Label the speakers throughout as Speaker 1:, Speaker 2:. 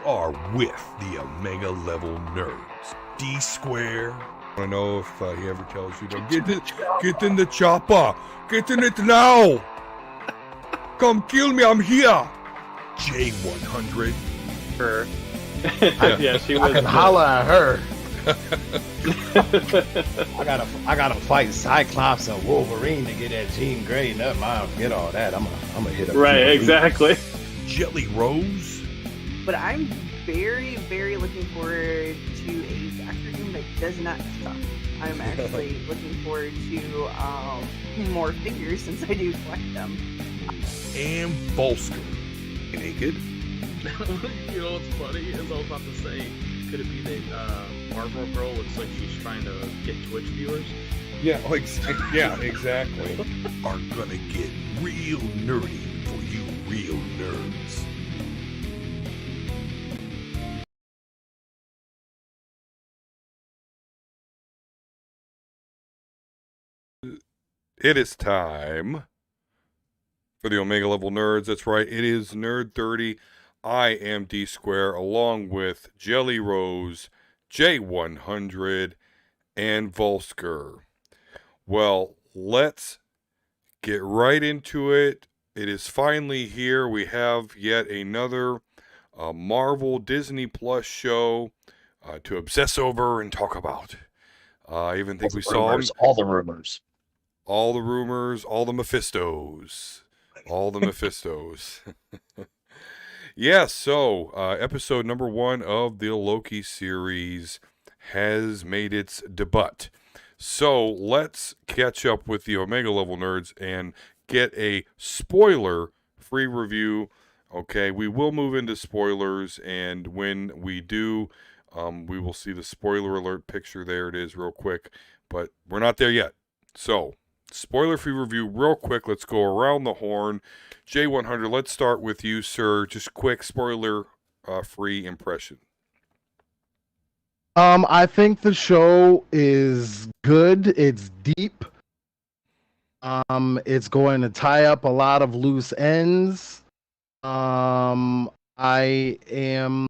Speaker 1: are with the Omega Level Nerds. D Square. I don't know if he ever tells you to get in the chopper. Get in it now. Come kill me. I'm here. J100.
Speaker 2: Her.
Speaker 3: Yeah, she was.
Speaker 2: I can holler at her. I gotta fight Cyclops and Wolverine to get that Jean Grey. Never mind, forget all that. I'm gonna hit up.
Speaker 3: Right, exactly.
Speaker 1: Jelly Rose.
Speaker 4: But I'm very, very looking forward to a Doctor Doom that does not suck. I'm actually looking forward to more figures since I do collect them.
Speaker 1: And Volsker. Naked.
Speaker 3: You know what's funny is I was about to say, could it be that Marvel Girl looks like she's trying to get Twitch viewers?
Speaker 1: Yeah, exactly. Are gonna get real nerdy for you real nerds. It is time for the Omega Level Nerds. That's right, it is Nerd 30. I am D Square along with Jelly Rose, J100, and Volsker. Well, let's get right into it. It is finally here. We have yet another Marvel Disney Plus show to obsess over and talk about. I even think we saw
Speaker 2: all the rumors.
Speaker 1: All the rumors, all the Mephistos. All the Mephistos. Yeah, so episode number 1 of the Loki series has made its debut. So let's catch up with the Omega Level Nerds and get a spoiler-free review. Okay, we will move into spoilers, and when we do, we will see the spoiler alert picture. There it is real quick, but we're not there yet. So, spoiler-free review real quick. Let's go around the horn. J100, let's start with you, sir. Just quick spoiler-free impression.
Speaker 2: I think the show is good. It's deep. It's going to tie up a lot of loose ends. I am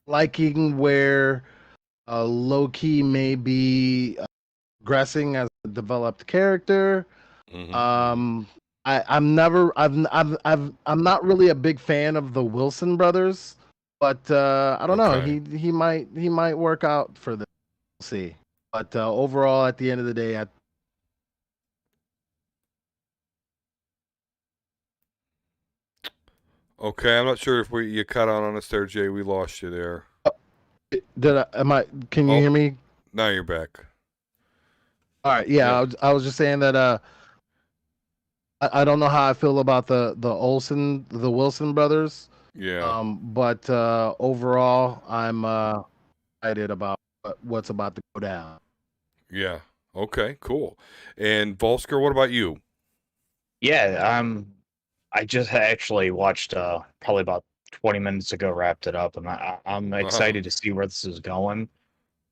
Speaker 2: liking where Loki may be progressing as a developed character.
Speaker 1: Mm-hmm.
Speaker 2: I'm not really a big fan of the Wilson brothers, but I don't know. He might work out for this. We'll see. But overall, at the end of the day,
Speaker 1: Okay, I'm not sure if you cut out on us there, Jay. We lost you there.
Speaker 2: Can you hear me?
Speaker 1: Now you're back.
Speaker 2: All right. Yeah. I was just saying that I don't know how I feel about the Wilson brothers.
Speaker 1: Yeah.
Speaker 2: But overall, I'm excited about what's about to go down.
Speaker 1: Yeah. Okay. Cool. And Volsker, what about you?
Speaker 5: Yeah. I just actually watched probably about 20 minutes ago. Wrapped it up, and I'm excited to see where this is going.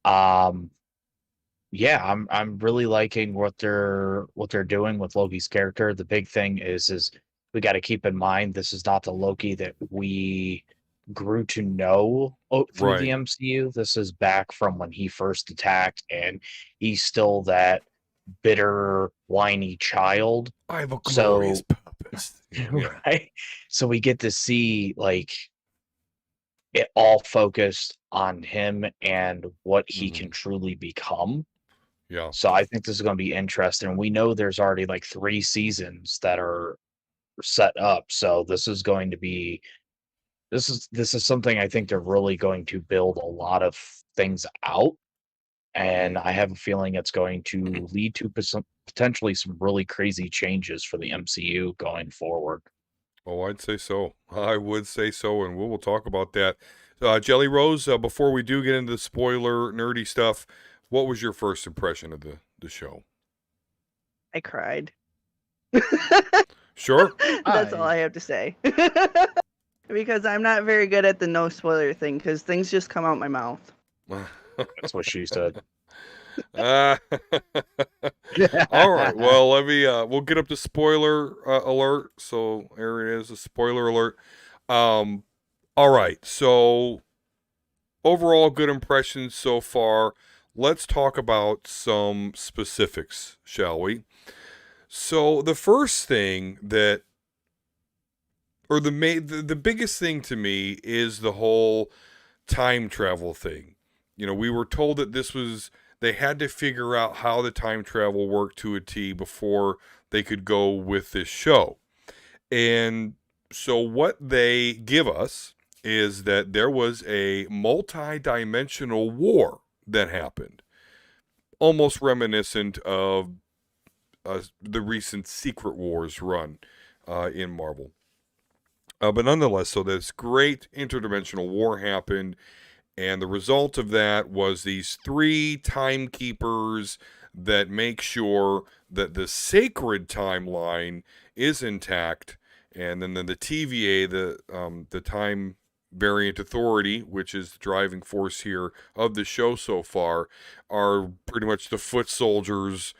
Speaker 5: Yeah, I'm really liking what they're doing with Loki's character. The big thing is we got to keep in mind this is not the Loki that we grew to know through the MCU. This is back from when he first attacked, and he's still that bitter, whiny child.
Speaker 1: I have a glorious purpose.
Speaker 5: Right? So we get to see like it all focused on him and what he can truly become.
Speaker 1: Yeah.
Speaker 5: So I think this is going to be interesting. We know there's already like 3 seasons that are set up. So this is going to be this is something I think they're really going to build a lot of things out. And I have a feeling it's going to lead to potentially some really crazy changes for the MCU going forward.
Speaker 1: Oh, I'd say so. I would say so, and we'll talk about that. Jelly Rose, before we do get into the spoiler nerdy stuff, what was your first impression of the show?
Speaker 4: I cried.
Speaker 1: Sure.
Speaker 4: That's all I have to say. Because I'm not very good at the no spoiler thing, because things just come out my mouth.
Speaker 5: That's what she said.
Speaker 1: All right. Well, we'll get up to spoiler alert. So there it is, a spoiler alert. All right, so overall good impressions so far. Let's talk about some specifics, shall we? So the first thing that, or the biggest thing to me is the whole time travel thing. You know, we were told that they had to figure out how the time travel worked to a T before they could go with this show. And so what they give us is that there was a multi-dimensional war that happened, almost reminiscent of the recent Secret Wars run in Marvel. But nonetheless, so this great interdimensional war happened, and the result of that was these three timekeepers that make sure that the sacred timeline is intact, and then the TVA, the Time Variant Authority, which is the driving force here of the show so far, are pretty much the foot soldiers,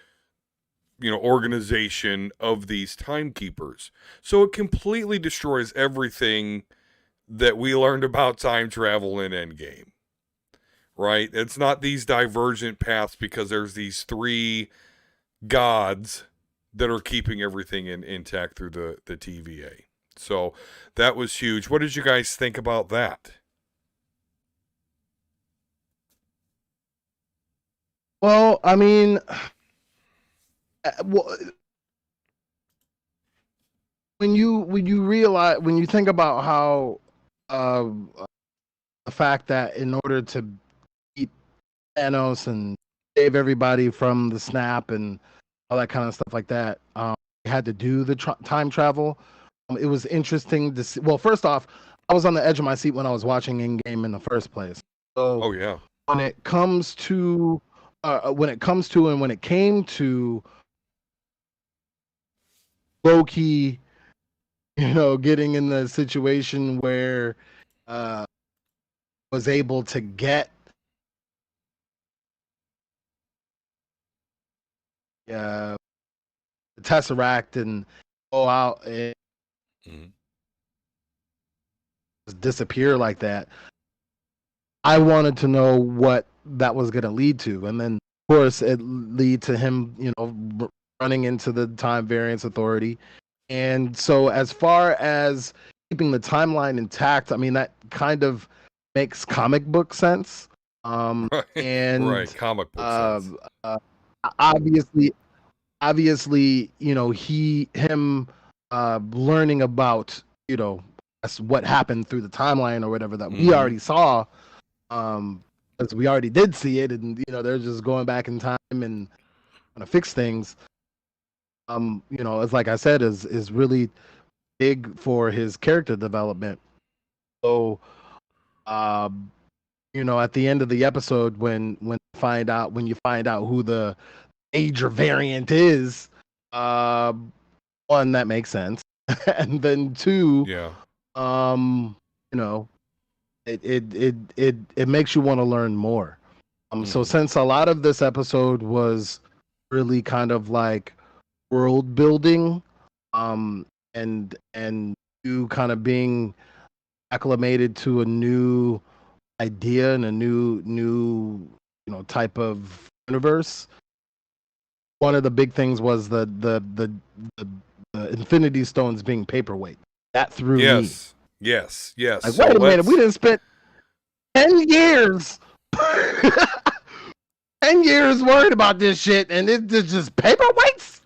Speaker 1: organization of these timekeepers. So it completely destroys everything that we learned about time travel in Endgame, right? It's not these divergent paths because there's these three gods that are keeping everything intact through the TVA. So that was huge. What did you guys think about that?
Speaker 2: Well, I mean, when you realize, when you think about how uh, the fact that in order to beat Thanos and save everybody from the snap and all that kind of stuff like that, you had to do the time travel. It was interesting to see. Well, first off, I was on the edge of my seat when I was watching Endgame in the first place. So
Speaker 1: Oh yeah.
Speaker 2: when it comes to and when it came to Loki, getting in the situation where was able to get the Tesseract and go out and disappear like that. I wanted to know what that was going to lead to, and then of course it lead to him, running into the Time Variance Authority. And so, as far as keeping the timeline intact, I mean that kind of makes comic book sense.
Speaker 1: Right.
Speaker 2: And
Speaker 1: right. Comic book sense.
Speaker 2: Obviously, him learning about what happened through the timeline or whatever that we already saw, because we already did see it, and they're just going back in time and gonna fix things. As like I said, is really big for his character development. So, at the end of the episode, when you find out who the major variant is, one, that makes sense, and then two,
Speaker 1: Yeah.
Speaker 2: it makes you want to learn more. So since a lot of this episode was really kind of like world building, and you kind of being acclimated to a new idea and a new type of universe. One of the big things was the Infinity Stones being paperweight. That threw me.
Speaker 1: Yes.
Speaker 2: Like, wait a minute, we didn't spend 10 years 10 years worried about this shit, and it's just paperweights?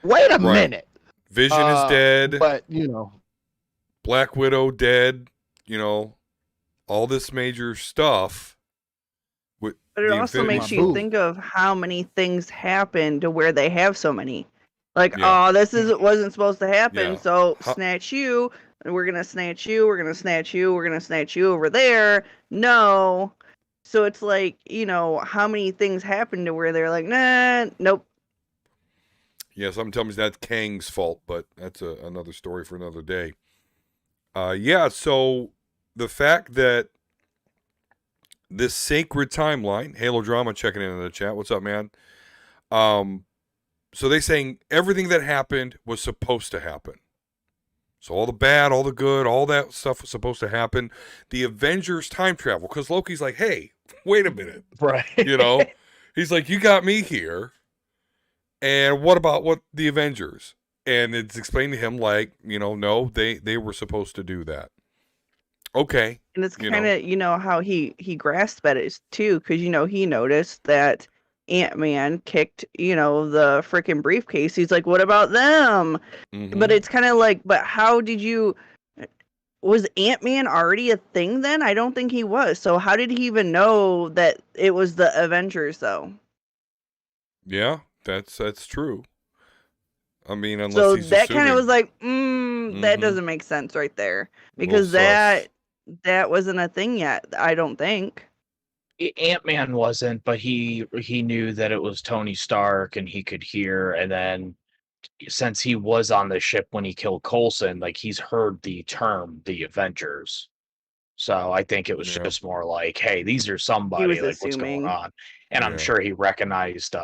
Speaker 2: Wait a minute.
Speaker 1: Vision is dead.
Speaker 2: But,
Speaker 1: Black Widow dead. All this major stuff.
Speaker 4: But it also makes you think of how many things happen to where they have so many. Like, this wasn't supposed to happen, so snatch you, we're going to snatch you, we're going to snatch you, we're going to snatch you over there. No. So it's like, how many things happen to where they're like, nah, nope.
Speaker 1: Yeah, something tells me that's Kang's fault, but that's another story for another day. So the fact that this sacred timeline, Halo Drama checking in the chat. What's up, man? So they saying everything that happened was supposed to happen. So all the bad, all the good, all that stuff was supposed to happen. The Avengers time travel, because Loki's like, hey, wait a minute.
Speaker 5: Right.
Speaker 1: You know? He's like, you got me here. And what about the Avengers? And it's explained to him like, no, they were supposed to do that. Okay.
Speaker 4: And it's kind of, how he grasped at it too, because, he noticed that Ant-Man kicked, the freaking briefcase. He's like, what about them?
Speaker 1: Mm-hmm.
Speaker 4: But it's kind of like, but how did you, was Ant-Man already a thing then? I don't think he was. So how did he even know that it was the Avengers though?
Speaker 1: Yeah, that's true. I mean, unless
Speaker 4: So
Speaker 1: he's
Speaker 4: that kind of
Speaker 1: assuming.
Speaker 4: was like, that doesn't make sense right there. Because
Speaker 1: Little
Speaker 4: that wasn't a thing yet, I don't think.
Speaker 5: Ant-Man wasn't, but he knew that it was Tony Stark and he could hear. And then since he was on the ship when he killed Coulson, like he's heard the term the Avengers. So I think it was
Speaker 1: Yeah.
Speaker 5: just more like, hey, these are
Speaker 4: He
Speaker 5: somebody,
Speaker 4: was
Speaker 5: like what's going
Speaker 4: assuming.
Speaker 5: on. And I'm
Speaker 1: Yeah.
Speaker 5: sure he recognized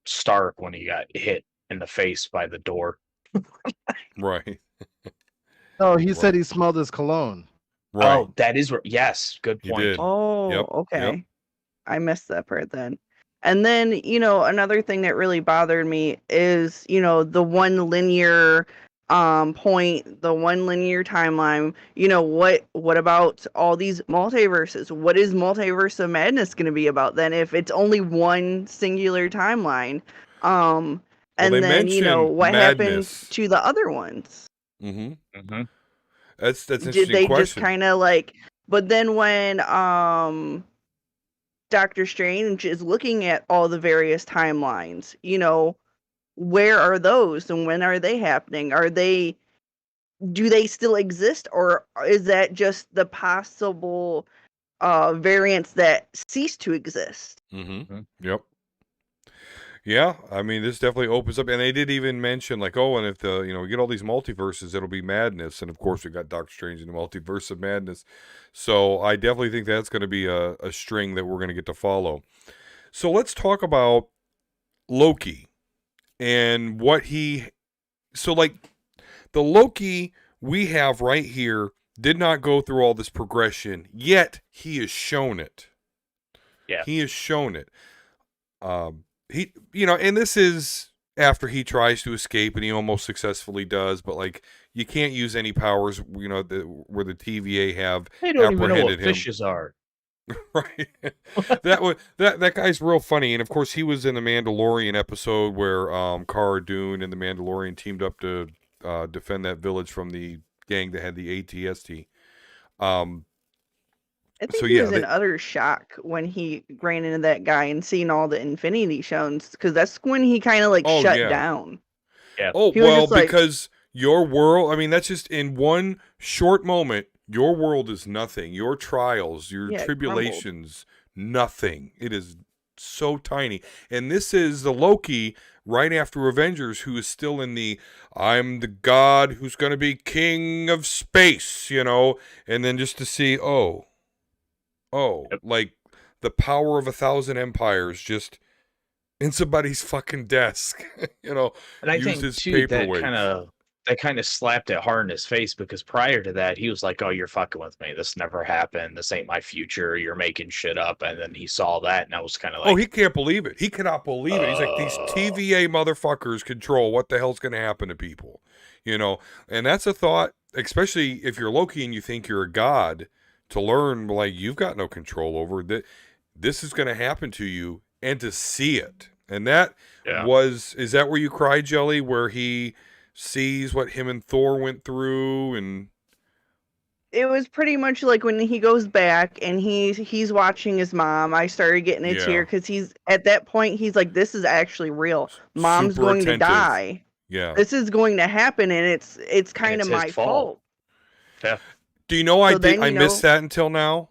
Speaker 5: Stark when he got hit in the face by the door.
Speaker 1: Right.
Speaker 2: No, he said he smelled his cologne.
Speaker 1: Right.
Speaker 5: Oh, that is yes, good
Speaker 1: He
Speaker 5: point.
Speaker 1: did.
Speaker 4: Oh,
Speaker 1: Yep,
Speaker 4: okay.
Speaker 1: yep.
Speaker 4: I missed that part then. And then, another thing that really bothered me is, the one linear point, the one linear timeline. What about all these multiverses? What is Multiverse of Madness going to be about then if it's only one singular timeline?
Speaker 1: Well,
Speaker 4: And
Speaker 1: they
Speaker 4: then,
Speaker 1: mentioned
Speaker 4: what happened
Speaker 1: madness.
Speaker 4: to the other ones?
Speaker 1: Mm-hmm.
Speaker 5: Mm-hmm.
Speaker 1: That's an
Speaker 4: Did
Speaker 1: interesting
Speaker 4: they
Speaker 1: question.
Speaker 4: just kind of like, but then when Doctor Strange is looking at all the various timelines, where are those and when are they happening? Do they still exist, or is that just the possible variants that cease to exist?
Speaker 1: Mm-hmm.
Speaker 5: Mhm.
Speaker 1: Yep. Yeah, I mean, this definitely opens up, and they did even mention like, oh, and if we get all these multiverses, it'll be madness, and of course we got Doctor Strange in the Multiverse of Madness. So I definitely think that's going to be a string that we're going to get to follow. So let's talk about Loki and what he. So like the Loki we have right here did not go through all this progression, yet he has shown it.
Speaker 5: Yeah.
Speaker 1: He has shown it. He, and this is after he tries to escape, and he almost successfully does. But like, you can't use any powers, where the TVA have
Speaker 5: They don't even know what
Speaker 1: apprehended him.
Speaker 5: fishes are.
Speaker 1: Right. that guy's real funny, and of course he was in the Mandalorian episode where Cara Dune and the Mandalorian teamed up to defend that village from the gang that had the ATST.
Speaker 4: I think
Speaker 1: So,
Speaker 4: he
Speaker 1: yeah,
Speaker 4: was in utter shock when he ran into that guy and seen all the Infinity Stones, because that's when he kind of like
Speaker 1: Oh,
Speaker 4: shut
Speaker 1: yeah.
Speaker 4: down.
Speaker 5: Yeah.
Speaker 1: Oh,
Speaker 4: He was
Speaker 1: well,
Speaker 4: just like-
Speaker 1: because your world, I mean, that's just in one short moment, your world is nothing. Your trials, your
Speaker 4: Yeah, it
Speaker 1: tribulations, nothing. It is so tiny. And this is the Loki right after Avengers, who is still in the, I'm the god who's going to be king of space, and then just to see,
Speaker 5: Yep.
Speaker 1: like the power of 1,000 empires just in somebody's fucking desk,
Speaker 5: And I
Speaker 1: used
Speaker 5: think
Speaker 1: as
Speaker 5: too that
Speaker 1: paperweights.
Speaker 5: kind of slapped it hard in his face, because prior to that he was like, "Oh, you're fucking with me. This never happened. This ain't my future. You're making shit up." And then he saw that, and I was kind of like,
Speaker 1: Oh, he can't believe it. He cannot believe it. He's like, these TVA motherfuckers control what the hell's going to happen to people, And that's a thought, especially if you're Loki and you think you're a god, to learn like you've got no control over that. This is going to happen to you, and to see it, and that
Speaker 5: Yeah.
Speaker 1: is that where you cried, Jelly? Where he sees what him and Thor went through, and
Speaker 4: It was pretty much like when he goes back and he's watching his mom. I started getting a tear, because he's at that point he's like, this is actually real. Mom's
Speaker 1: super
Speaker 4: going to
Speaker 1: attentive.
Speaker 4: die.
Speaker 1: Yeah.
Speaker 4: This is going to happen, and it's kind of
Speaker 5: it's his
Speaker 4: my
Speaker 5: fault. Yeah.
Speaker 1: Do you know I
Speaker 4: So
Speaker 1: did?
Speaker 4: then,
Speaker 1: I
Speaker 4: you
Speaker 1: missed
Speaker 4: know-
Speaker 1: that until now.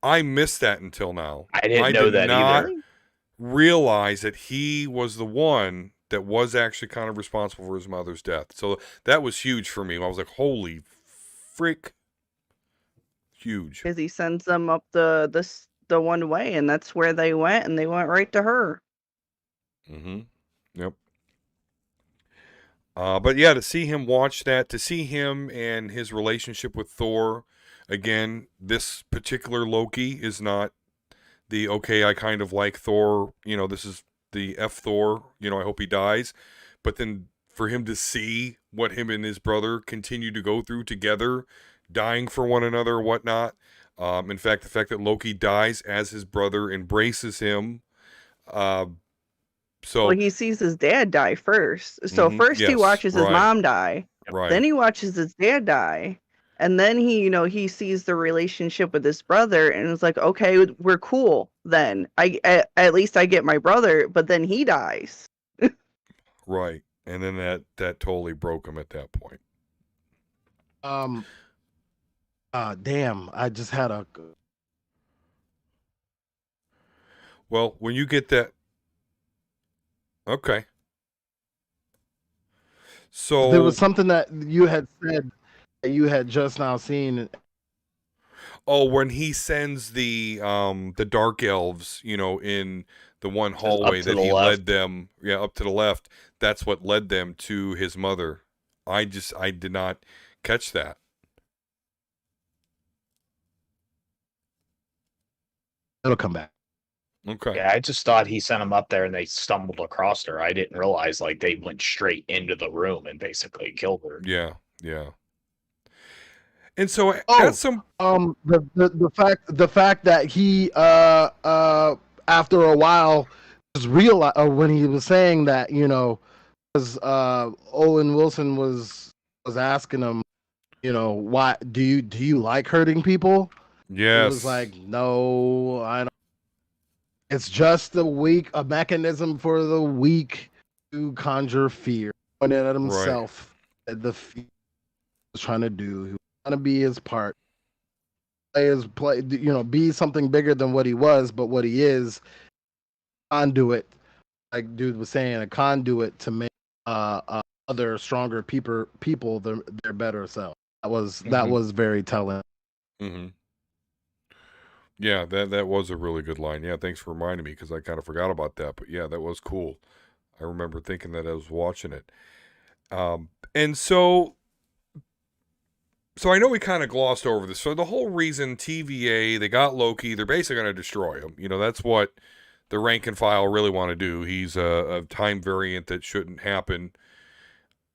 Speaker 1: I missed that until now.
Speaker 5: I didn't know
Speaker 1: did
Speaker 5: that
Speaker 1: not
Speaker 5: either.
Speaker 1: realize that he was the one that was actually kind of responsible for his mother's death. So that was huge for me. I was like, holy frick. Huge.
Speaker 4: Because he sends them up the one way, and that's where they went, and they went right to her.
Speaker 1: Mm-hmm. Yep. But yeah, to see him watch that, to see him and his relationship with Thor, again, this particular Loki is not the okay, I kind of like Thor, this is the F Thor, I hope he dies. But then for him to see what him and his brother continue to go through together, dying for one another, whatnot. In fact, the fact that Loki dies as his brother embraces him. Uh, so,
Speaker 4: Well, he sees his dad die first. So first he
Speaker 1: yes,
Speaker 4: watches his
Speaker 1: right,
Speaker 4: mom die.
Speaker 1: right,
Speaker 4: Then he watches his dad die. And then he sees the relationship with his brother and it's like, okay, we're cool then. At least I get my brother, but then he dies.
Speaker 1: right. And then that totally broke him at that point.
Speaker 2: Damn, I just had a.
Speaker 1: Well, when you get that, okay. So
Speaker 2: There was something that you had said that you had just now seen.
Speaker 1: oh, when he sends the dark elves, in the one
Speaker 5: Up
Speaker 1: hallway
Speaker 5: to
Speaker 1: that
Speaker 5: the
Speaker 1: he
Speaker 5: left.
Speaker 1: led them, up to the left, that's what led them to his mother. I did not catch that.
Speaker 2: It'll come back.
Speaker 1: Okay.
Speaker 5: Yeah, I just thought he sent them up there and they stumbled across her. I didn't realize like they went straight into the room and basically killed her.
Speaker 1: Yeah, yeah. And so
Speaker 2: Oh,
Speaker 1: as some
Speaker 2: the fact that he after a while just realized when he was saying that because Owen Wilson was asking him why do you like hurting people? He was
Speaker 1: yes,
Speaker 2: like, no, I don't. It's just a mechanism for the weak to conjure fear. Pointed at
Speaker 1: right.
Speaker 2: himself at the fear he was trying to do. He was trying to be his part. Be something bigger than what he was, but what he is, conduit, like dude was saying, a conduit to make other stronger people their better self. That was very telling.
Speaker 1: Mm-hmm. Yeah, that was a really good line. Yeah, thanks for reminding me because I kind of forgot about that. But yeah, that was cool. I remember thinking that I was watching it. And so I know we kind of glossed over this. So the whole reason TVA, they got Loki, they're basically going to destroy him. That's what the rank and file really want to do. He's a time variant that shouldn't happen.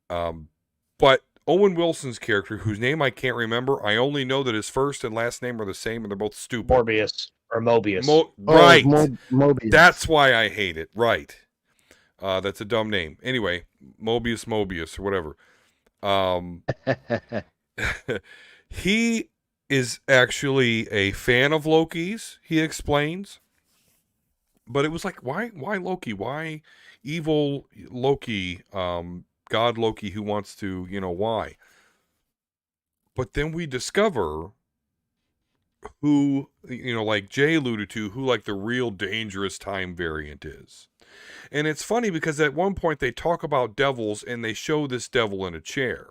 Speaker 1: But Owen Wilson's character, whose name I can't remember, I only know that his first and last name are the same and they're both stupid.
Speaker 5: Morbius or Mobius.
Speaker 1: Right.
Speaker 2: Mobius.
Speaker 1: That's why I hate it. Right. That's a dumb name. Anyway, Mobius or whatever. He is actually a fan of Loki's, he explains. But it was like, why Loki? Why evil Loki? God Loki who wants to, why? But then we discover who, like Jay alluded to, who like the real dangerous time variant is. And it's funny because at one point they talk about devils and they show this devil in a chair.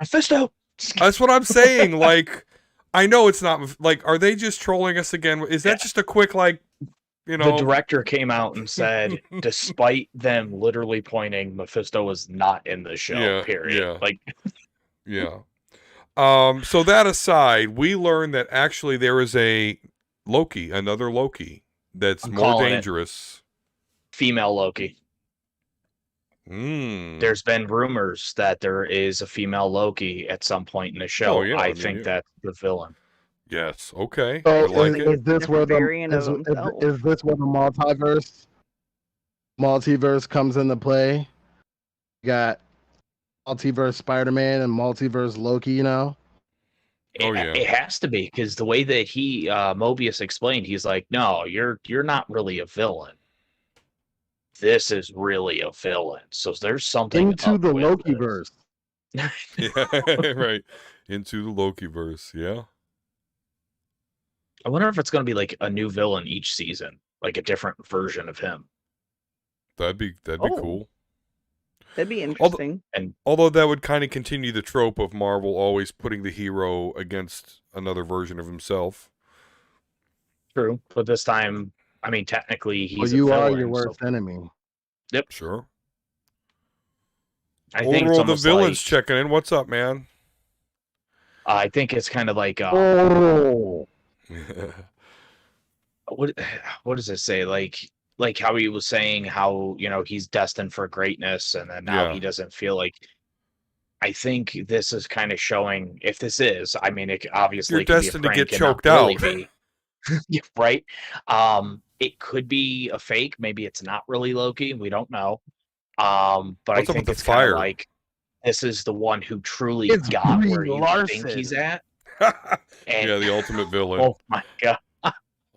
Speaker 5: Mephisto.
Speaker 1: That's what I'm saying. Like, I know it's not like, are they just trolling us again? Is that just a quick like,
Speaker 5: The director came out and said, despite them literally pointing, Mephisto was not in the show.
Speaker 1: Yeah,
Speaker 5: period.
Speaker 1: yeah.
Speaker 5: Like,
Speaker 1: yeah. So that aside, we learned that actually there is another Loki that's
Speaker 5: I'm
Speaker 1: more
Speaker 5: calling it.
Speaker 1: dangerous.
Speaker 5: Female Loki.
Speaker 1: Mm.
Speaker 5: There's been rumors that there is a female Loki at some point in the show.
Speaker 1: Oh, yeah,
Speaker 5: I think that's the villain.
Speaker 1: Yes. Okay.
Speaker 2: So
Speaker 1: I like it.
Speaker 2: is this where the
Speaker 4: Variant of himself.
Speaker 2: is this where the multiverse comes into play? You got multiverse Spider-Man and multiverse Loki now.
Speaker 1: Oh, yeah.
Speaker 5: It has to be because the way that he Mobius explained, he's like, "No, you're not really a villain. This is really a villain." So there's something
Speaker 2: Into
Speaker 5: up
Speaker 2: the
Speaker 5: with
Speaker 2: Lokiverse.
Speaker 1: Yeah, right. Into the Lokiverse. Yeah.
Speaker 5: I wonder if it's going to be like a new villain each season, like a different version of him.
Speaker 1: That'd be
Speaker 4: Oh.
Speaker 1: cool.
Speaker 4: That'd be interesting.
Speaker 1: Although that would kind of continue the trope of Marvel always putting the hero against another version of himself.
Speaker 5: True, but this time, I mean, technically, he's
Speaker 2: you
Speaker 5: a villain.
Speaker 2: are your worst enemy.
Speaker 5: Yep.
Speaker 1: Sure.
Speaker 5: I think it's
Speaker 1: Oro the
Speaker 5: almost
Speaker 1: villain's
Speaker 5: like
Speaker 1: checking in. What's up, man?
Speaker 5: I think it's kind of like
Speaker 2: Oh,
Speaker 5: what what does it say? Like how he was saying how he's destined for greatness, and then now
Speaker 1: Yeah.
Speaker 5: he doesn't feel like. I think this is kind of showing if this is. I mean, it obviously
Speaker 1: You're
Speaker 5: could be a
Speaker 1: destined to
Speaker 5: prank
Speaker 1: get
Speaker 5: and not
Speaker 1: choked
Speaker 5: really
Speaker 1: out.
Speaker 5: be. Yeah, right. It could be a fake. Maybe it's not really Loki. We don't know. But I
Speaker 1: What's up with
Speaker 5: think
Speaker 1: the
Speaker 5: it's kind of
Speaker 1: fire?
Speaker 5: like this is the one who truly
Speaker 2: it's
Speaker 5: got
Speaker 2: Brie
Speaker 5: where you think he's
Speaker 2: Larson.
Speaker 5: at. And
Speaker 1: Yeah, the ultimate villain.
Speaker 5: oh my god,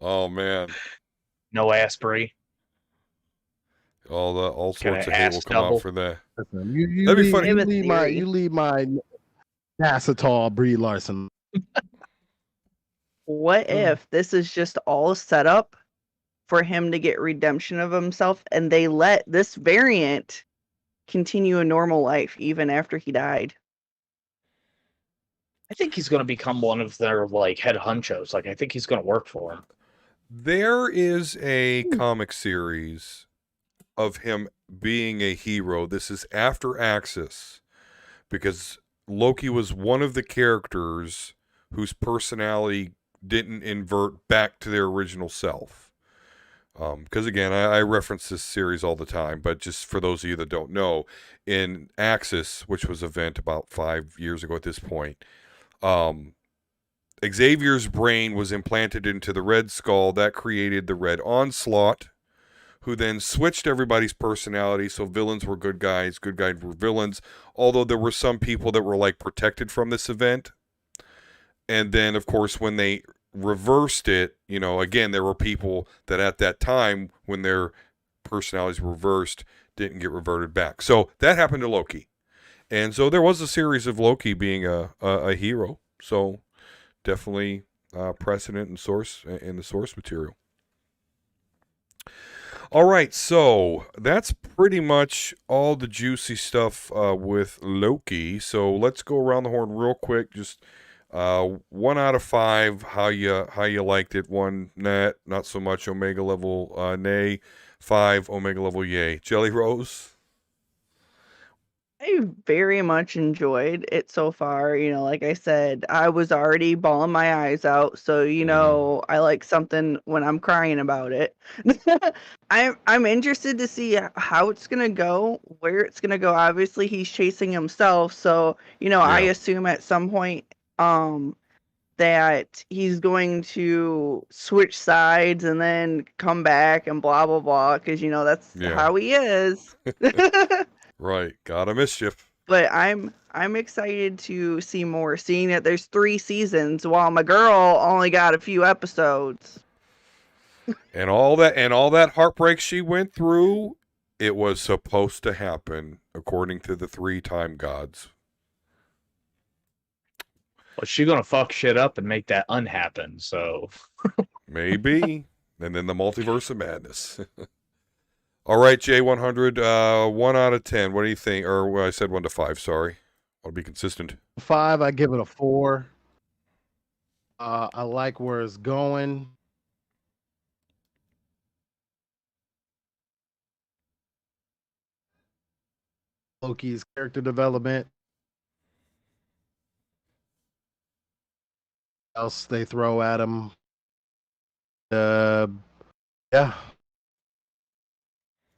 Speaker 1: Oh man.
Speaker 5: no Asprey.
Speaker 1: All
Speaker 5: Kinda
Speaker 1: sorts of hate will
Speaker 5: ass
Speaker 1: come out
Speaker 5: double.
Speaker 1: for that.
Speaker 2: Listen, you
Speaker 1: That'd be
Speaker 2: leave,
Speaker 1: funny.
Speaker 2: you
Speaker 4: I have a
Speaker 2: leave my
Speaker 4: theory.
Speaker 2: you leave my NASA tall Brie Larson.
Speaker 4: What if this is just all set up for him to get redemption of himself, and they let this variant continue a normal life even after he died?
Speaker 5: I think he's going to become one of their like head honchos. Like I think he's going to work for him.
Speaker 1: There is a comic series of him being a hero. This is after Axis, because Loki was one of the characters whose personality didn't invert back to their original self. Because again, I reference this series all the time, but just for those of you that don't know, in Axis, which was an event about 5 years ago at this point, Xavier's brain was implanted into the Red Skull. That created the Red Onslaught, who then switched everybody's personality. So villains were good guys were villains. Although there were some people that were like protected from this event. And then, of course, when they reversed it, again, there were people that at that time, when their personalities were reversed, didn't get reverted back. So that happened to Loki. And so there was a series of Loki being a hero. So definitely precedent and source in the source material. All right, so that's pretty much all the juicy stuff with Loki. So let's go around the horn real quick. Just 1 out of 5, how you liked it. 1, nah, not so much. Omega level, nay. 5, Omega level, yay. Jelly Rose.
Speaker 4: I very much enjoyed it so far. Like I said, I was already bawling my eyes out. So, I like something when I'm crying about it. I'm interested to see how it's gonna go, where it's gonna go. Obviously, he's chasing himself, so I assume at some point that he's going to switch sides and then come back and blah blah blah, because that's how he is.
Speaker 1: Right, got a mischief.
Speaker 4: But I'm excited to see more, seeing that there's 3 seasons while my girl only got a few episodes.
Speaker 1: And all that heartbreak she went through, it was supposed to happen according to the 3 time gods.
Speaker 5: Well, she's going to fuck shit up and make that unhappen. So
Speaker 1: maybe. And then the multiverse of madness. All right, J100, 1 out of 10. What do you think? Or well, I said 1 to 5. Sorry, I'll be consistent.
Speaker 2: 5, I give it a 4. I like where it's going. Loki's character development. Else they throw at him. Yeah.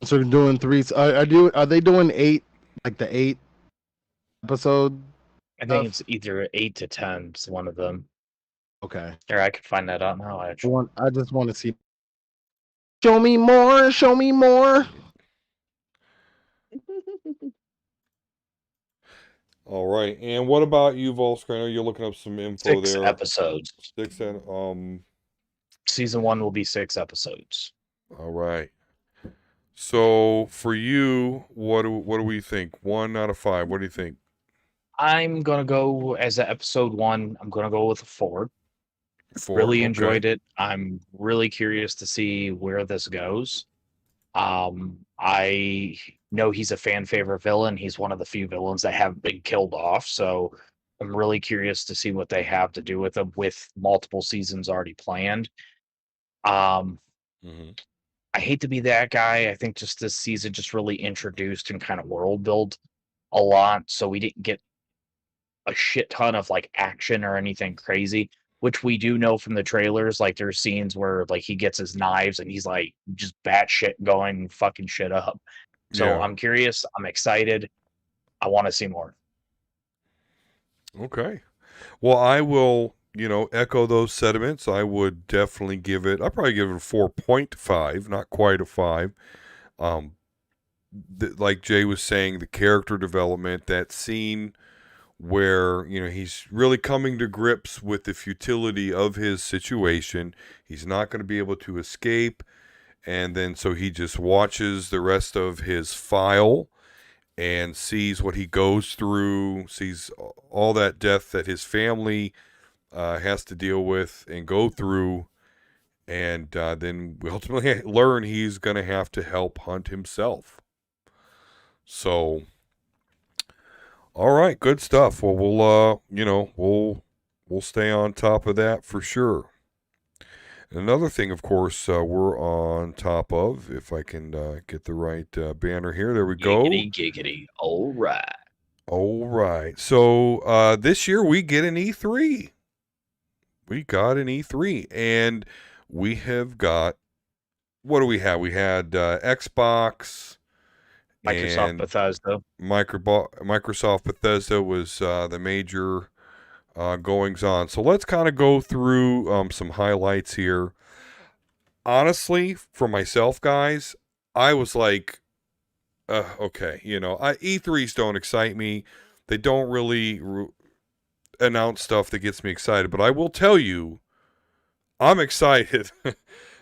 Speaker 2: So they're doing 3. Are they doing 8? Like the 8 episode?
Speaker 5: I think it's either 8 to 10. It's one of them.
Speaker 2: Okay.
Speaker 5: Or I could find that out now. Actually,
Speaker 2: I just want to see. Show me more. Show me more.
Speaker 1: All right, and what about you, Volsker? I know you're looking up some info
Speaker 5: 6
Speaker 1: there.
Speaker 5: episodes.
Speaker 1: 6 and
Speaker 5: Season 1 will be 6 episodes.
Speaker 1: All right. So for you, what do we think? 1 out of 5. What do you think?
Speaker 5: I'm gonna go as a episode 1. I'm gonna go with a 4.
Speaker 1: 4.
Speaker 5: Really enjoyed it. I'm really curious to see where this goes. I know he's a fan favorite villain. He's one of the few villains that have been killed off. So I'm really curious to see what they have to do with him with multiple seasons already planned. I hate to be that guy. I think just this season just really introduced and kind of world built a lot, so we didn't get a shit ton of like action or anything crazy, which we do know from the trailers. Like there's scenes where like he gets his knives and he's like just batshit going fucking shit up. So
Speaker 1: Yeah.
Speaker 5: I'm curious. I'm excited. I want to see more.
Speaker 1: Okay. Well, I will, echo those sentiments. I would definitely I'd probably give it a 4.5, not quite a 5. Um, like Jay was saying, the character development, that scene where, he's really coming to grips with the futility of his situation. He's not going to be able to escape. And then so he just watches the rest of his file and sees what he goes through, sees all that death that his family has to deal with and go through. And then we ultimately learn he's going to have to help Hunt himself. So, all right, good stuff. Well, we'll stay on top of that for sure. Another thing, of course, we're on top of, if I can get the right banner here. There we go.
Speaker 5: Giggity, giggity. All right.
Speaker 1: All right. So this year we get an E3. We got an E3. And we have got, what do we have? We had Xbox.
Speaker 5: Microsoft
Speaker 1: and
Speaker 5: Bethesda.
Speaker 1: Microsoft Bethesda was the major goings on. So let's kind of go through some highlights here. Honestly, for myself, guys, I was like, okay, E3s don't excite me. They don't really announce stuff that gets me excited. But I will tell you, I'm excited.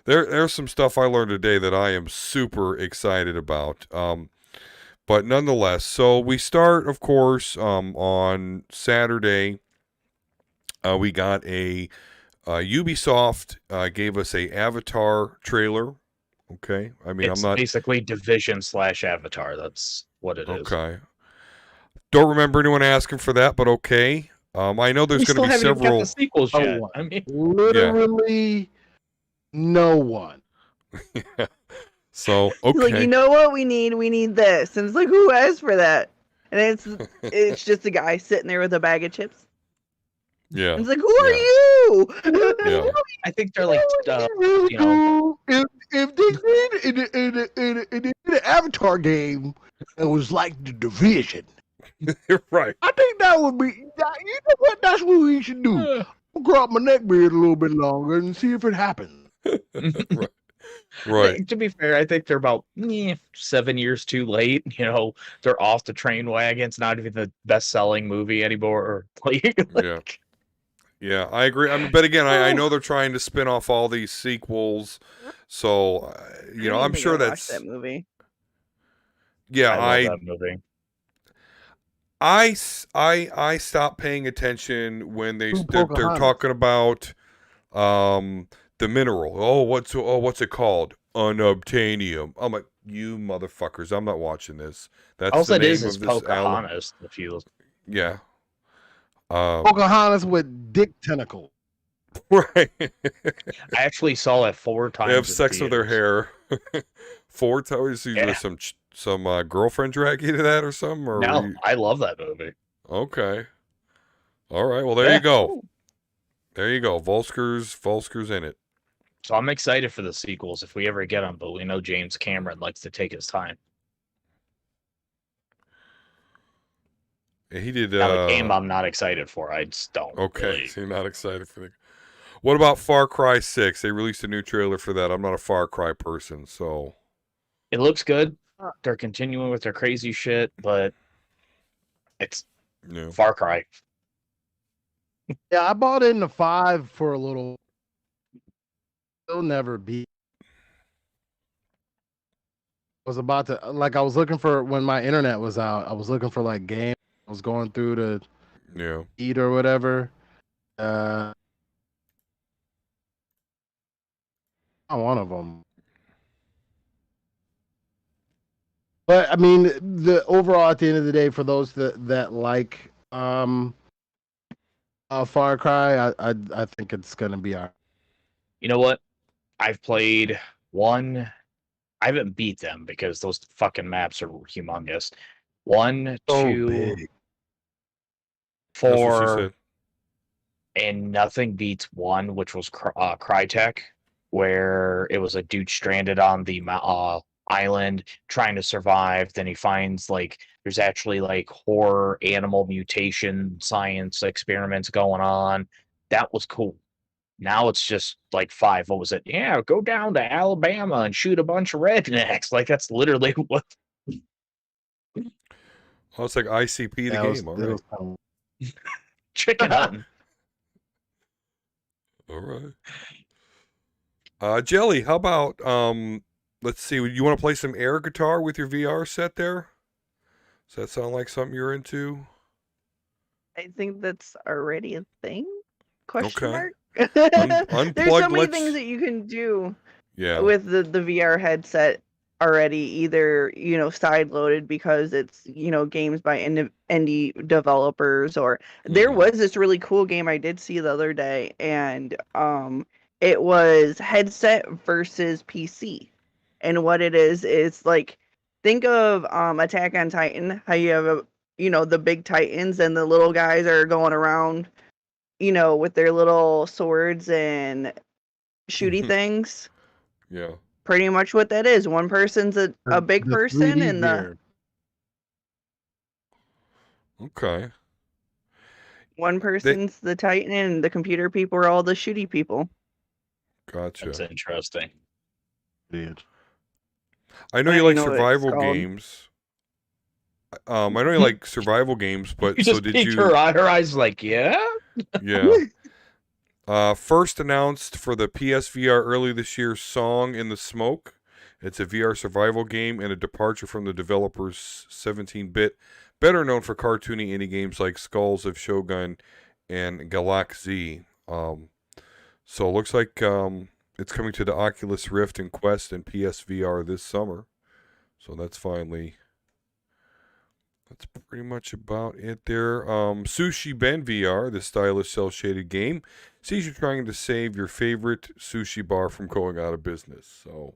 Speaker 1: There's some stuff I learned today that I am super excited about. But nonetheless, so we start, of course, on Saturday. We got Ubisoft gave us a Avatar trailer. Okay, I mean,
Speaker 5: It's
Speaker 1: I'm not
Speaker 5: basically Division / Avatar. That's what it is.
Speaker 1: okay. Don't remember anyone asking for that, but okay. I know there's
Speaker 5: We
Speaker 1: going
Speaker 5: still
Speaker 1: to be
Speaker 5: haven't even got
Speaker 1: several.
Speaker 5: the sequels
Speaker 2: No
Speaker 5: yet.
Speaker 2: one.
Speaker 5: I mean,
Speaker 2: Literally no one.
Speaker 1: So
Speaker 4: He's like,
Speaker 1: okay,
Speaker 4: you know what we need? We need this. And it's like, who asked for that? And it's just a guy sitting there with a bag of chips.
Speaker 1: yeah,
Speaker 4: And it's like, who are
Speaker 1: Yeah.
Speaker 4: you?
Speaker 1: yeah,
Speaker 5: I think they're like,
Speaker 2: Really
Speaker 5: you know,
Speaker 2: cool if they did an Avatar game that was like the Division.
Speaker 1: you're right.
Speaker 2: I think that would be. You know what? That's what we should do. I'll grow out my neck beard a little bit longer and see if it happens.
Speaker 1: Right.
Speaker 5: To be fair, I think they're about 7 years too late. They're off the train wagon. It's not even the best-selling movie anymore.
Speaker 1: Yeah. Yeah, I agree. I mean, but again, I know they're trying to spin off all these sequels, so I'm sure
Speaker 4: watched
Speaker 1: that's
Speaker 4: that movie.
Speaker 1: yeah.
Speaker 5: I love that movie.
Speaker 1: I stopped paying attention when they're
Speaker 2: Pocahontas.
Speaker 1: talking about the mineral. What's it called? Unobtainium. I'm like, you motherfuckers! I'm not watching this. That's
Speaker 5: All
Speaker 1: the
Speaker 5: it
Speaker 1: name
Speaker 5: is
Speaker 1: of this album.
Speaker 5: Pocahontas. If you
Speaker 1: Yeah.
Speaker 2: Pocahontas with dick tentacles.
Speaker 1: Right.
Speaker 5: I actually saw it 4 times.
Speaker 1: They have
Speaker 5: in
Speaker 1: sex with their
Speaker 5: theaters.
Speaker 1: hair. 4 times.
Speaker 5: Yeah.
Speaker 1: Some girlfriend drag you to that or something? Or
Speaker 5: No, I love that movie.
Speaker 1: Okay. All right. Well, there you go. There you go. Volsker's in it.
Speaker 5: So I'm excited for the sequels if we ever get them, but we know James Cameron likes to take his time.
Speaker 1: He did.
Speaker 5: Now the game I'm not excited for. I just don't.
Speaker 1: Okay,
Speaker 5: Really.
Speaker 1: so you're not excited for the. What about Far Cry 6? They released a new trailer for that. I'm not a Far Cry person, so.
Speaker 5: It looks good. They're continuing with their crazy shit, but it's Far Cry.
Speaker 2: Yeah, I bought into 5 for a little. It'll never be. I was about to I was looking for when my internet was out. I was looking for like games. I was going through to eat or whatever. Not one of them. But I mean, the overall at the end of the day, for those that like Far Cry, I think it's gonna be alright.
Speaker 5: You know what? I've played 1. I haven't beat them because those fucking maps are humongous. 1,
Speaker 2: So
Speaker 5: 2,
Speaker 2: big.
Speaker 1: That's what she
Speaker 5: 4,
Speaker 1: said.
Speaker 5: and nothing beats 1, which was Crytek, where it was a dude stranded on the island trying to survive. Then he finds like there's actually like horror animal mutation science experiments going on. That was cool. Now it's just like 5. What was it? Yeah, go down to Alabama and shoot a bunch of rednecks. Like that's literally what.
Speaker 1: Oh, it's like ICP the game. All right.
Speaker 2: Kind
Speaker 5: Chicken hunting.
Speaker 1: All right. Jelly, how about let's see, you want to play some air guitar with your VR set there? Does that sound like something you're into?
Speaker 4: I think that's already a thing. Question
Speaker 1: Okay.
Speaker 4: mark. There's so
Speaker 1: Unplugged,
Speaker 4: many
Speaker 1: let's...
Speaker 4: things that you can do
Speaker 1: Yeah.
Speaker 4: with the VR headset already. Either side loaded because it's games by indie developers, or there was this really cool game I did see the other day, and it was headset versus PC, and what it is like, think of Attack on Titan, how you have the big titans and the little guys are going around with their little swords and shooty things.
Speaker 1: Yeah.
Speaker 4: Pretty much what that is. One person's a big
Speaker 2: the
Speaker 4: person
Speaker 2: 3D
Speaker 4: and
Speaker 2: gear.
Speaker 1: Okay.
Speaker 4: one person's the Titan and the computer people are all the shooty people.
Speaker 1: Gotcha.
Speaker 5: That's interesting.
Speaker 2: Dude.
Speaker 1: I know
Speaker 4: I
Speaker 1: you
Speaker 4: don't
Speaker 1: like
Speaker 4: know what it's
Speaker 1: survival
Speaker 4: called.
Speaker 1: games. I know you like survival games, but
Speaker 5: You
Speaker 1: so
Speaker 5: just
Speaker 1: did
Speaker 5: peeked
Speaker 1: you?
Speaker 5: her eyes like, yeah?
Speaker 1: Yeah. First announced for the PSVR early this year, Song in the Smoke. It's a VR survival game and a departure from the developer's 17-bit, better known for cartoony indie games like Skulls of Shogun and Galaxy. So it looks like it's coming to the Oculus Rift and Quest and PSVR this summer. So that's pretty much about it there. Sushi Ben VR, the stylish cel-shaded game, sees you trying to save your favorite sushi bar from going out of business. So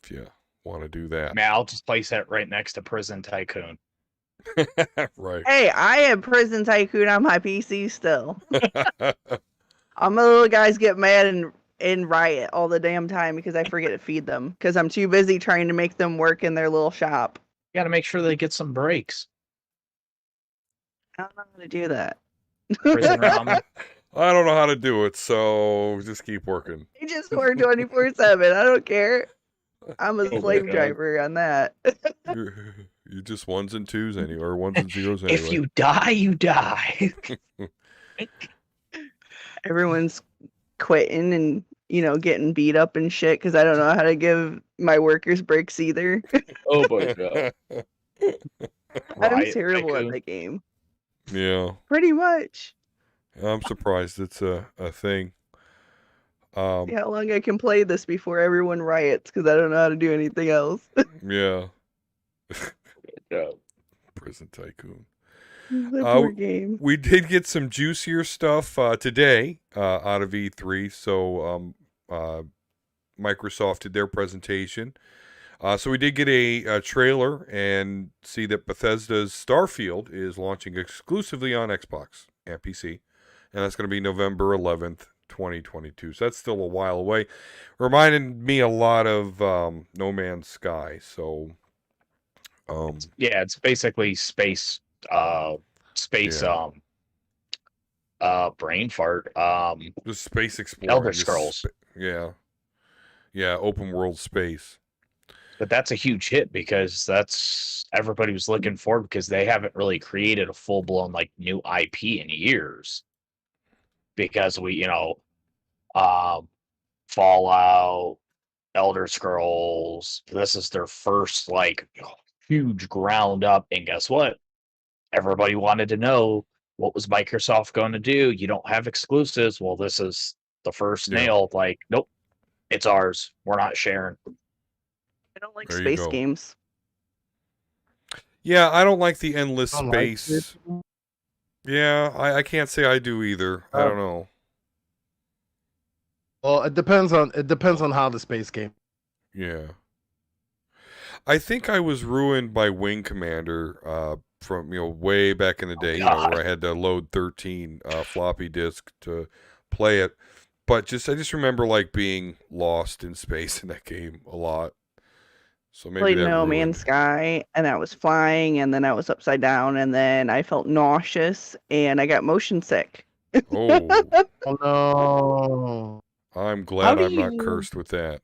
Speaker 1: if you want to do that.
Speaker 5: Man, I'll just place that right next to Prison Tycoon.
Speaker 1: Right.
Speaker 4: Hey, I have Prison Tycoon on my PC still. All my little guys get mad and riot all the damn time because I forget to feed them because I'm too busy trying to make them work in their little shop.
Speaker 5: You got to make sure they get some breaks.
Speaker 4: I don't know how to do that.
Speaker 5: Prison ramen.
Speaker 1: I don't know how to do it, so just keep working.
Speaker 4: They just work 24/7. I don't care. I'm a
Speaker 5: my
Speaker 4: slave
Speaker 5: God.
Speaker 4: driver on that.
Speaker 1: You're just ones and twos anyway, or ones and zeros anyway.
Speaker 5: If you die, you die.
Speaker 4: Everyone's quitting and getting beat up and shit because I don't know how to give my workers breaks either.
Speaker 5: Oh my God.
Speaker 4: I'm
Speaker 5: Riot
Speaker 4: terrible
Speaker 5: Tycoon.
Speaker 4: at the game.
Speaker 1: Yeah,
Speaker 4: Pretty much.
Speaker 1: I'm surprised it's a thing.
Speaker 4: See how long I can play this before everyone riots because I don't know how to do anything else.
Speaker 1: Yeah.
Speaker 5: Yeah.
Speaker 1: Prison Tycoon.
Speaker 4: The poor game.
Speaker 1: We did get some juicier stuff today out of E3. So Microsoft did their presentation. So we did get a trailer and see that Bethesda's Starfield is launching exclusively on Xbox and PC. And that's going to be November 11th, 2022. So that's still a while away. Reminded me a lot of No Man's Sky. So,
Speaker 5: Yeah, it's basically space brain fart.
Speaker 1: just space exploring.
Speaker 5: Elder
Speaker 1: just
Speaker 5: Scrolls.
Speaker 1: Yeah, open world space.
Speaker 5: But that's a huge hit because that's everybody was looking for because they haven't really created a full blown like new IP in years. Because Fallout, Elder Scrolls, this is their first like huge ground up, and guess what? Everybody wanted to know what was Microsoft going to do. You don't have exclusives. Well, this is the first nail. Like, nope, it's ours. We're not sharing.
Speaker 4: I don't like
Speaker 1: There you
Speaker 4: space
Speaker 1: go.
Speaker 4: games.
Speaker 1: Yeah, I don't like the endless
Speaker 2: I don't like
Speaker 1: space. Yeah, I can't say I do either. I don't know.
Speaker 2: Well, it depends on how the space game.
Speaker 1: Yeah. I think I was ruined by Wing Commander from way back in the day.
Speaker 5: God.
Speaker 1: Where I had to load 13 floppy disk to play it. But I just remember like being lost in space in that game a lot. So maybe
Speaker 6: Played
Speaker 1: that
Speaker 6: No
Speaker 1: ruined.
Speaker 6: Man's Sky, and I was flying, and then I was upside down, and then I felt nauseous, and I got motion sick.
Speaker 1: Oh,
Speaker 2: Oh no.
Speaker 1: I'm glad
Speaker 5: How do
Speaker 1: I'm not
Speaker 5: you-
Speaker 1: cursed with that.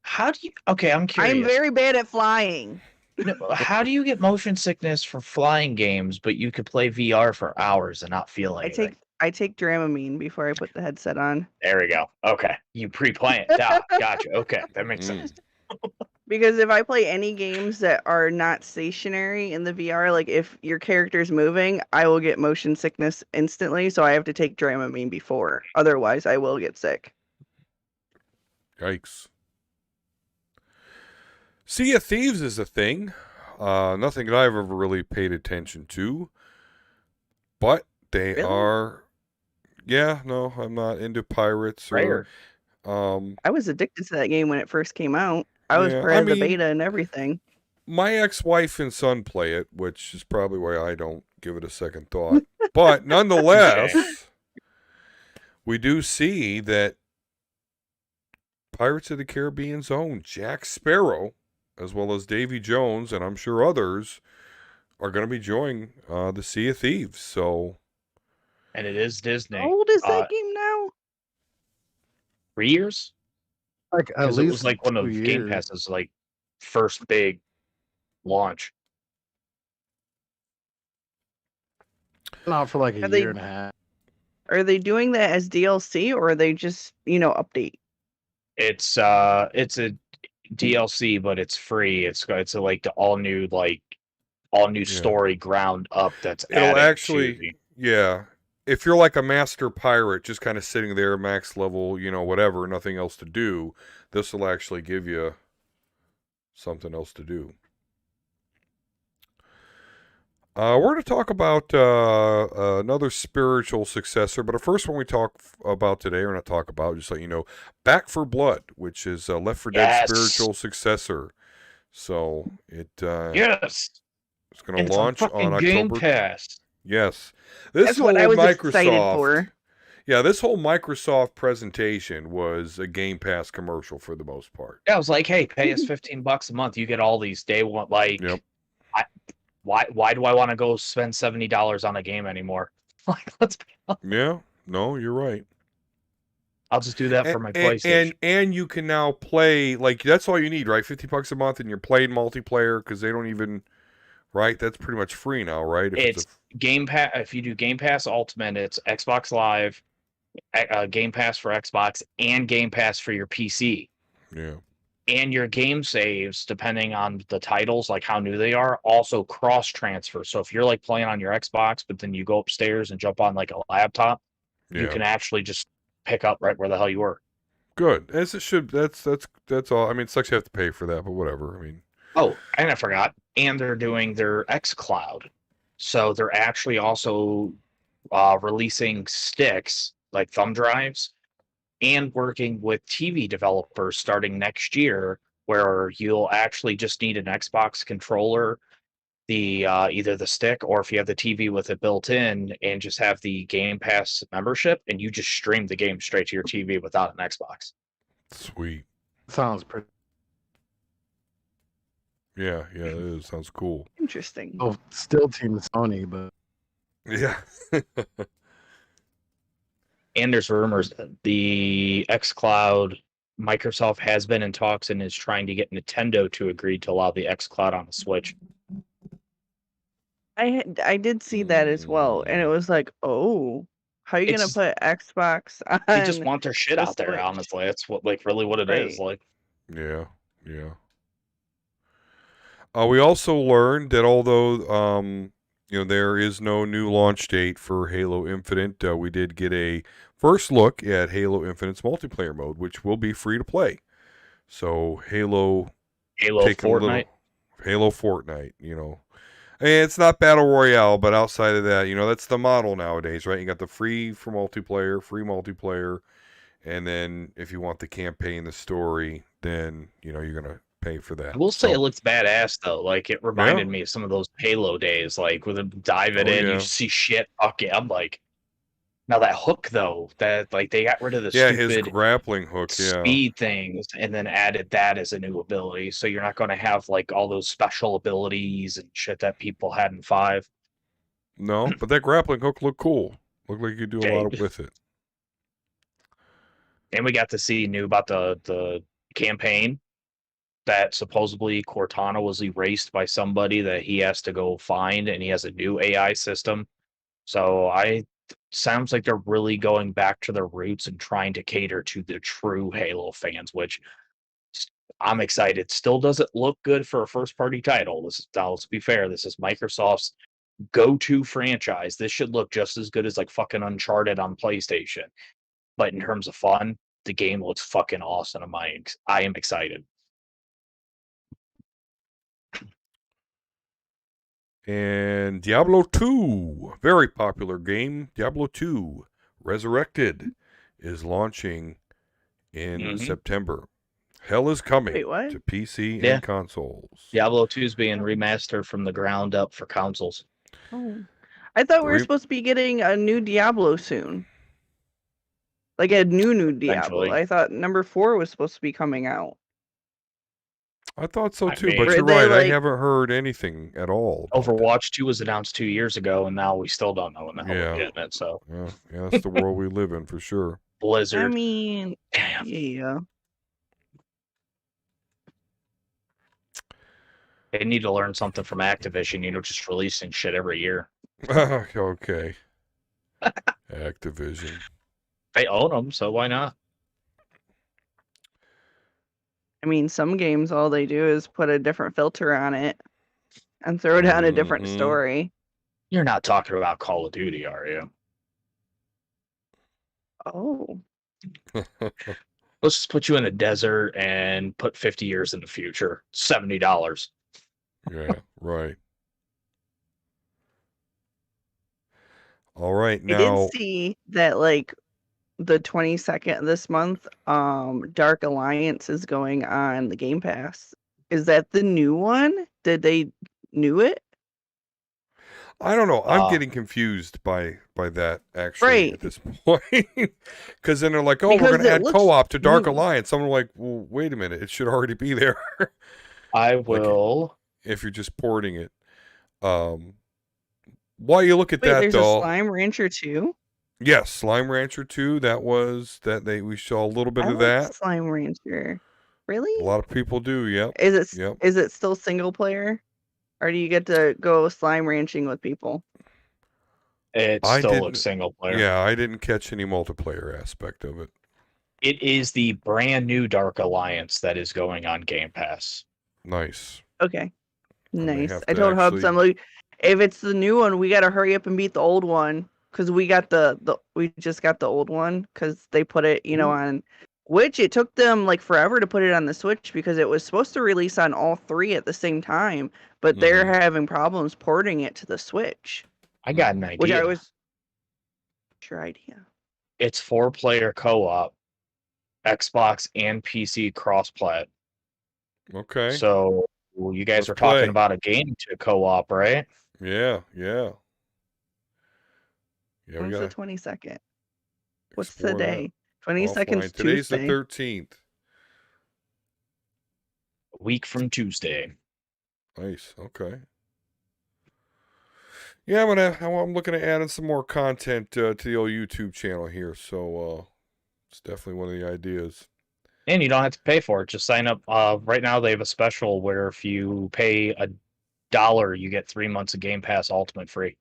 Speaker 5: How do you? Okay, I'm curious.
Speaker 6: I'm very bad at flying.
Speaker 5: No, how do you get motion sickness for flying games, but you could play VR for hours and not feel anything?
Speaker 6: I take Dramamine before I put the headset on.
Speaker 5: There we go. Okay, you pre-plan it. Gotcha. Okay, that makes
Speaker 1: Mm.
Speaker 5: sense.
Speaker 6: Because if I play any games that are not stationary in the VR, like if your character's moving, I will get motion sickness instantly. So I have to take Dramamine before. Otherwise, I will get sick.
Speaker 1: Yikes. Sea of Thieves is a thing. Nothing that I've ever really paid attention to. But they
Speaker 6: Really?
Speaker 1: are. Yeah, no, I'm not into pirates.
Speaker 5: Rare.
Speaker 6: I was addicted to that game when it first came out. I was
Speaker 1: Yeah,
Speaker 6: part
Speaker 1: I
Speaker 6: of the
Speaker 1: mean-
Speaker 6: beta and everything.
Speaker 1: My ex-wife and son play it, which is probably why I don't give it a second thought. But nonetheless, we do see that Pirates of the Caribbean's own Jack Sparrow, as well as Davy Jones, and I'm sure others, are going to be joining the Sea of Thieves. So,
Speaker 5: And it is Disney.
Speaker 6: How old is that game now?
Speaker 5: 3 years?
Speaker 2: Like at
Speaker 5: Because
Speaker 2: least
Speaker 5: it was like one of
Speaker 2: 2
Speaker 5: Game
Speaker 2: years.
Speaker 5: Pass's like first big launch.
Speaker 2: Not for like a
Speaker 6: Are they-
Speaker 2: year and a half.
Speaker 6: Are they doing that as DLC or are they just, update?
Speaker 5: It's a DLC, but it's free. It's like the all new story ground up. That's
Speaker 1: it'll
Speaker 5: added
Speaker 1: actually,
Speaker 5: to the-
Speaker 1: yeah. If you're like a master pirate, just kind of sitting there, max level, whatever, nothing else to do, this will actually give you something else to do. We're going to talk about another spiritual successor, but the first one we talk about today, or not talk about, just let you know, Back for Blood, which is Left 4 Dead
Speaker 5: Yes.
Speaker 1: spiritual successor. So it's
Speaker 5: Yes,
Speaker 1: going
Speaker 5: and
Speaker 1: to
Speaker 5: it's on
Speaker 1: launch on
Speaker 5: fucking Game
Speaker 1: October.
Speaker 5: Pass.
Speaker 1: Yes, this
Speaker 6: That's
Speaker 1: whole
Speaker 6: what I was
Speaker 1: Microsoft.
Speaker 6: excited for.
Speaker 1: Yeah, this whole Microsoft presentation was a Game Pass commercial for the most part.
Speaker 5: Yeah, I was like, hey, pay us $15 a month. You get all these day one. Like,
Speaker 1: Yep.
Speaker 5: why do I want to go spend $70 on a game anymore? Like, let's be honest.
Speaker 1: Yeah, no, you're right.
Speaker 5: I'll just do that for my
Speaker 1: And,
Speaker 5: PlayStation.
Speaker 1: and you can now play, like, that's all you need, right? $50 a month, and you're playing multiplayer because they don't even, right? That's pretty much free now, right? If
Speaker 5: It's Game Pass. If you do Game Pass Ultimate, it's Xbox Live, Game Pass for Xbox, and Game Pass for your PC.
Speaker 1: yeah.
Speaker 5: And your game saves, depending on the titles, like how new they are, also cross transfer. So if you're like playing on your Xbox, but then you go upstairs and jump on like a laptop,
Speaker 1: Yeah.
Speaker 5: you can actually just pick up right where the hell you were.
Speaker 1: Good. As it should. That's all. I mean, it sucks you have to pay for that, but whatever. I mean,
Speaker 5: Oh, and I forgot. And they're doing their xCloud. So they're actually also releasing sticks, like thumb drives, and working with TV developers starting next year, where you'll actually just need an Xbox controller, the either the stick, or if you have the TV with it built in, and just have the Game Pass membership, and you just stream the game straight to your TV without an Xbox.
Speaker 1: sweet.
Speaker 2: Sounds pretty.
Speaker 1: Yeah, it is. Sounds cool.
Speaker 6: Interesting.
Speaker 2: Oh, still Team Sony, but
Speaker 1: Yeah.
Speaker 5: And there's rumors that the xCloud, Microsoft has been in talks and is trying to get Nintendo to agree to allow the xCloud on the Switch.
Speaker 6: I did see that as well, and it was like, oh, how are you gonna
Speaker 5: It's-
Speaker 6: put Xbox on?
Speaker 5: They just want their shit
Speaker 6: the
Speaker 5: out there,
Speaker 6: Switch.
Speaker 5: honestly. That's what really what it is.
Speaker 6: Right.
Speaker 5: Like,
Speaker 1: Yeah. We also learned that although there is no new launch date for Halo Infinite, we did get a first look at Halo Infinite's multiplayer mode, which will be free to play. So Halo taking a little-
Speaker 5: Fortnite.
Speaker 1: Halo Fortnite, And it's not Battle Royale, but outside of that, that's the model nowadays, right? You got the free multiplayer, and then if you want the campaign, the story, then, you're going to pay for that.
Speaker 5: I will say
Speaker 1: So,
Speaker 5: it looks badass though. Like it reminded me of some of those Halo days. Like with them diving in, you see shit. Fuck yeah! I'm like, now that hook though, that like they got rid of the
Speaker 1: his
Speaker 5: stupid
Speaker 1: grappling hook,
Speaker 5: speed things and then added that as a new ability. So you're not going to have like all those special abilities and shit that people had in 5.
Speaker 1: No, but that grappling hook looked cool. Looked like you could do a lot with it.
Speaker 5: And we got to see new about the campaign that supposedly Cortana was erased by somebody that he has to go find, and he has a new AI system. So sounds like they're really going back to their roots and trying to cater to the true Halo fans, which I'm excited. Still doesn't look good for a first party title. Let's be fair, this is Microsoft's go-to franchise. This should look just as good as like fucking Uncharted on PlayStation. But in terms of fun, the game looks fucking awesome. I am excited.
Speaker 1: And Diablo 2, very popular game. Diablo 2 Resurrected is launching in September. Hell is coming to PC and consoles.
Speaker 5: Diablo 2 is being remastered from the ground up for consoles.
Speaker 6: Oh, I thought we were supposed to be getting a new Diablo soon. Like a new Diablo.
Speaker 5: Eventually.
Speaker 6: I thought number 4 was supposed to be coming out.
Speaker 1: I thought so too, but you're right. I haven't heard anything at all.
Speaker 5: Overwatch 2 was announced 2 years ago, and now we still don't know when the hell we're getting it. So
Speaker 1: yeah, that's the world we live in for sure.
Speaker 5: Blizzard.
Speaker 6: I mean,
Speaker 5: damn.
Speaker 6: Yeah.
Speaker 5: They need to learn something from Activision, just releasing shit every year.
Speaker 1: Okay. Activision.
Speaker 5: They own them, so why not?
Speaker 6: I mean, some games, all they do is put a different filter on it and throw down a different story.
Speaker 5: You're not talking about Call of Duty, are you?
Speaker 6: Oh.
Speaker 5: Let's just put you in a desert and put 50 years in the future. $70.
Speaker 1: Yeah, right. All right, now.
Speaker 6: I did see that, like, the 22nd of this month, Dark Alliance is going on the Game Pass. Is that the new one? Did they new it?
Speaker 1: I don't know. I'm getting confused by that actually at this point. Because then they're like, oh, we're going to add co-op to Dark Alliance. I'm like, well, wait a minute. It should already be there.
Speaker 5: I will.
Speaker 1: If you're just porting it. While you look at that,
Speaker 6: there's
Speaker 1: though.
Speaker 6: A Slime Rancher 2?
Speaker 1: Yes, Slime Rancher 2. We saw a little bit of that.
Speaker 6: Slime Rancher. Really?
Speaker 1: A lot of people do, yep.
Speaker 6: Is it still single player? Or do you get to go slime ranching with people?
Speaker 5: It still looks single player.
Speaker 1: Yeah, I didn't catch any multiplayer aspect of it.
Speaker 5: It is the brand new Dark Alliance that is going on Game Pass.
Speaker 1: Nice.
Speaker 6: Okay. Nice. I told Hubs, I'm like, if it's the new one, we gotta hurry up and beat the old one. Because we got we just got the old one because they put it, on, which it took them like forever to put it on the Switch because it was supposed to release on all 3 at the same time, but they're having problems porting it to the Switch.
Speaker 5: I got an idea.
Speaker 6: Which I was. What's your idea?
Speaker 5: It's 4-player co-op, Xbox and PC cross-plat.
Speaker 1: Okay.
Speaker 5: So you guys are talking about a game to co-op, right?
Speaker 1: Yeah.
Speaker 6: When's the 22nd? What's today? 22nd is Tuesday.
Speaker 1: Today's the 13th.
Speaker 5: A week from Tuesday.
Speaker 1: Nice. Okay. Yeah, I'm looking at adding some more content to the old YouTube channel here. So it's definitely one of the ideas.
Speaker 5: And you don't have to pay for it. Just sign up. Right now they have a special where if you pay $1, you get 3 months of Game Pass Ultimate free.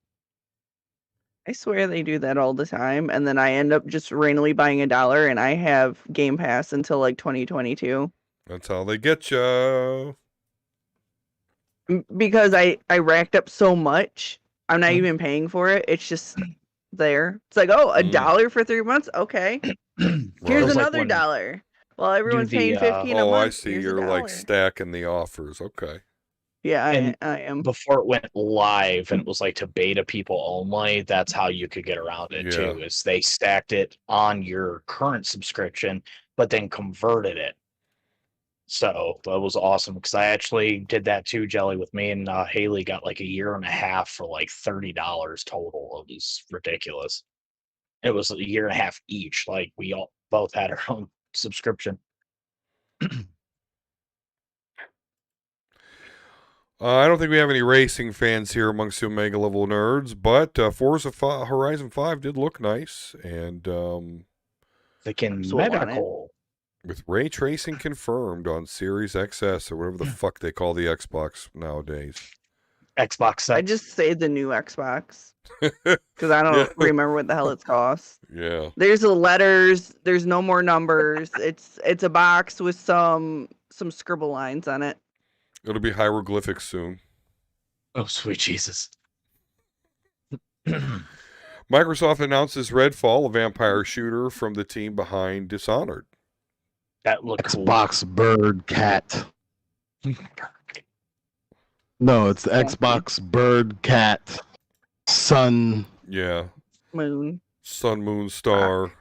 Speaker 6: I swear they do that all the time, and then I end up just randomly buying $1, and I have Game Pass until like 2022.
Speaker 1: That's how they get you.
Speaker 6: Because I racked up so much, I'm not even paying for it. It's just there. It's like, oh, $1 for 3 months. Okay, here's another $1. Well, everyone's paying $15 a month.
Speaker 1: Oh, I see. You're like stacking the offers. Okay.
Speaker 6: Yeah, I am.
Speaker 5: Before it went live and it was like to beta people only, that's how you could get around it too, is they stacked it on your current subscription, but then converted it. So that was awesome because I actually did that too, Jelly, with me and Haley got like a year and a half for like $30 total. It was ridiculous. It was a year and a half each. Like we all both had our own subscription.
Speaker 1: I don't think we have any racing fans here amongst the Omega level nerds, but Forza Horizon 5 did look nice, and
Speaker 5: Thinking
Speaker 6: So want it.
Speaker 5: medical.
Speaker 1: with ray tracing confirmed on Series XS or whatever the fuck they call the Xbox nowadays.
Speaker 5: Xbox Sex.
Speaker 6: I just say the new Xbox because I don't remember what the hell it's cost.
Speaker 1: Yeah.
Speaker 6: There's the letters. There's no more numbers. It's a box with some scribble lines on it.
Speaker 1: It'll be hieroglyphics soon.
Speaker 5: Oh, sweet Jesus.
Speaker 1: Microsoft announces Redfall, a vampire shooter from the team behind Dishonored.
Speaker 5: That looked
Speaker 2: Xbox Bird Cat. No, it's the Xbox Bird Cat Sun.
Speaker 1: Yeah.
Speaker 6: Moon.
Speaker 1: Sun, Moon, Star.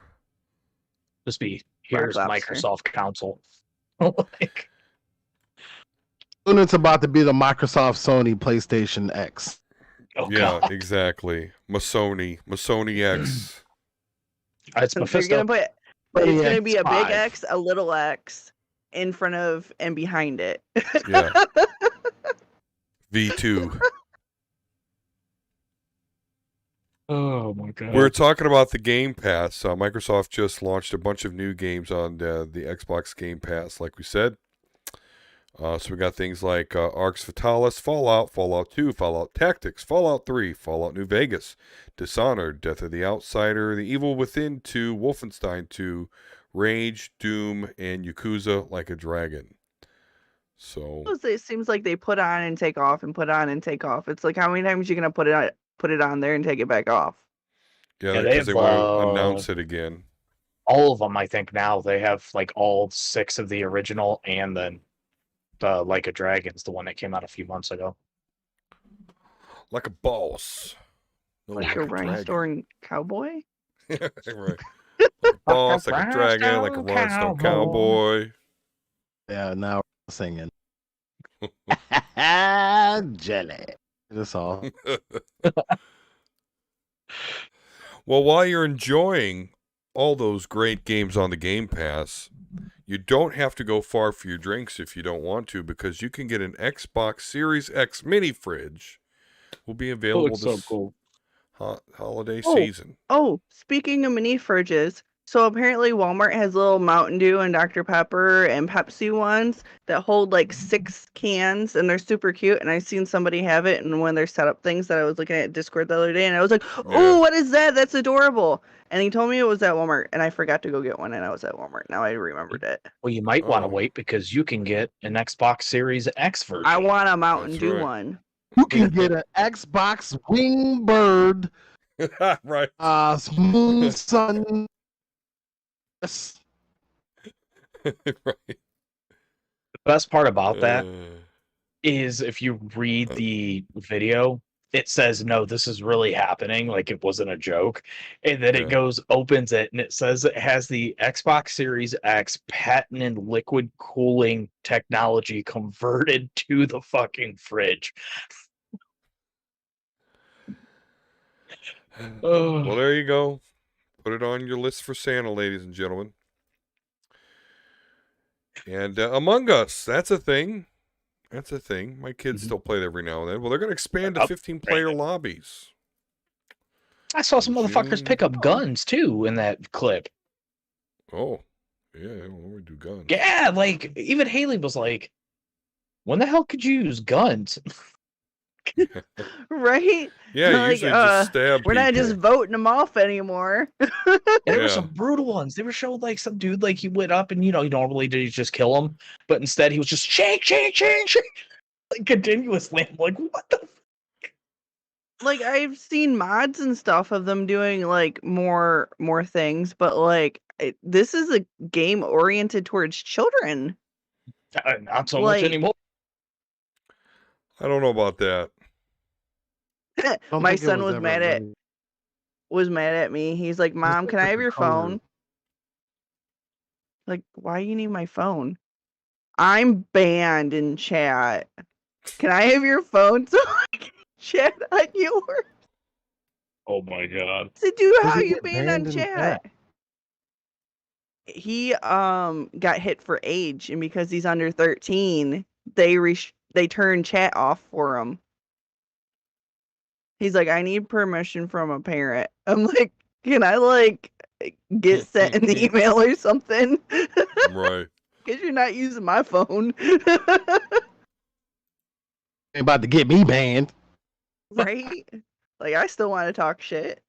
Speaker 5: Just be here's
Speaker 6: Lobster.
Speaker 5: Microsoft Council. Like,
Speaker 2: Soon it's about to be the Microsoft Sony PlayStation X.
Speaker 5: oh
Speaker 1: Yeah,
Speaker 5: God.
Speaker 1: exactly. Masoni X.
Speaker 5: It's
Speaker 6: They're
Speaker 5: Mephisto.
Speaker 6: gonna put it's gonna be a big
Speaker 2: X5.
Speaker 6: X, a little X, in front of and behind it.
Speaker 1: Yeah. V2.
Speaker 5: Oh my God.
Speaker 1: We're talking about the Game Pass. Microsoft just launched a bunch of new games on the Xbox Game Pass, like we said. So we got things like Arx Fatalis, Fallout, Fallout 2, Fallout Tactics, Fallout 3, Fallout New Vegas, Dishonored, Death of the Outsider, The Evil Within 2, Wolfenstein 2, Rage, Doom, and Yakuza Like a Dragon. So
Speaker 6: It seems like they put on and take off and put on and take off. It's like how many times are you gonna put it on there and take it back off?
Speaker 1: yeah,
Speaker 5: Yeah, they
Speaker 1: because they
Speaker 5: have,
Speaker 1: want to announce it again.
Speaker 5: all of them, I think now they have like all 6 of the original, and then Like a Dragon's the one that came out a few months ago.
Speaker 1: Like a boss. No,
Speaker 6: Like a rhinestone cowboy?
Speaker 1: right. Like a boss, like a dragon, like a rhinestone cowboy.
Speaker 2: Yeah, now we're singing. Jelly. That's all.
Speaker 1: Well, while you're enjoying all those great games on the Game Pass, you don't have to go far for your drinks if you don't want to, because you can get an Xbox Series X mini fridge. Will be available this holiday season.
Speaker 6: Oh, speaking of mini fridges, so apparently Walmart has little Mountain Dew and Dr. Pepper and Pepsi ones that hold like 6 cans, and they're super cute. And I seen somebody have it in one of their setup things that I was looking at Discord the other day, and I was like, "Oh, what is that? That's adorable!" And he told me it was at Walmart, and I forgot to go get one, and I was at Walmart. Now I remembered it.
Speaker 5: Well, you might want to wait because you can get an Xbox Series X version.
Speaker 6: I want a Mountain
Speaker 1: That's
Speaker 6: Dew
Speaker 1: right.
Speaker 6: one.
Speaker 2: You can get an Xbox Wingbird
Speaker 1: Right.
Speaker 2: Moon Sun. Yes.
Speaker 1: Right.
Speaker 5: The best part about that is if you read the video, it says, no, this is really happening. Like it wasn't a joke. And then it goes, opens it, and it says it has the Xbox Series X patented liquid cooling technology converted to the fucking fridge.
Speaker 1: Well, there you go. Put it on your list for Santa, ladies and gentlemen. And Among Us, that's a thing. That's a thing. My kids still play it every now and then. Well, they're going to expand to 15-player lobbies.
Speaker 5: I saw some motherfuckers pick up guns too in that clip.
Speaker 1: Oh, yeah, we do guns.
Speaker 5: Yeah, like even Haley was like, "When the hell could you use guns?"
Speaker 6: Right?
Speaker 1: Yeah,
Speaker 6: Like,
Speaker 1: usually just stab
Speaker 6: we're not just
Speaker 1: people.
Speaker 6: voting them off anymore.
Speaker 5: And there were
Speaker 1: Yeah.
Speaker 5: some brutal ones. They were showing like some dude, like he went up and he normally did just kill him, but instead he was just shake, like continuously. I'm like, what the?
Speaker 6: Like I've seen mods and stuff of them doing like more things, but like this is a game oriented towards children.
Speaker 5: Not so
Speaker 6: Like-
Speaker 5: much anymore.
Speaker 1: I don't know about that.
Speaker 2: Don't
Speaker 6: My
Speaker 2: think it
Speaker 6: son was
Speaker 2: ever
Speaker 6: mad at me. He's like, "Mom, can I have your phone?" Like, why you need my phone? I'm banned in chat. Can I have your phone so I can chat on yours?
Speaker 5: Oh my god.
Speaker 6: So, dude,
Speaker 2: Does
Speaker 6: how
Speaker 2: he
Speaker 6: you
Speaker 2: get
Speaker 6: banned on
Speaker 2: banned in
Speaker 6: chat? He got hit for age, and because he's under 13, they turn chat off for him. He's like, I need permission from a parent. I'm like, can I like get sent an email or something?
Speaker 1: Right.
Speaker 6: Because you're not using my phone.
Speaker 2: Ain't about to get me banned.
Speaker 6: Right? Like, I still want to talk shit.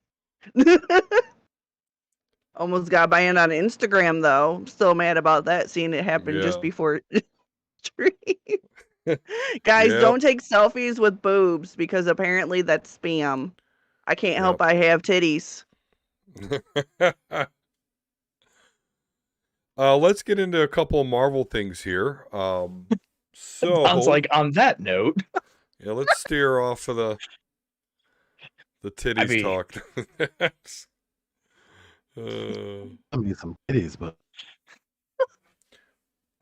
Speaker 6: Almost got banned on Instagram, though. I'm still mad about that, seeing it happen just
Speaker 1: Yeah.
Speaker 6: before stream. Guys,
Speaker 1: Yep.
Speaker 6: don't take selfies with boobs because apparently that's spam. I can't help I have titties.
Speaker 1: Let's get into a couple of Marvel things here.
Speaker 5: Sounds like on that note.
Speaker 1: Yeah, let's steer off of the titties talk.
Speaker 2: I mean, some titties, but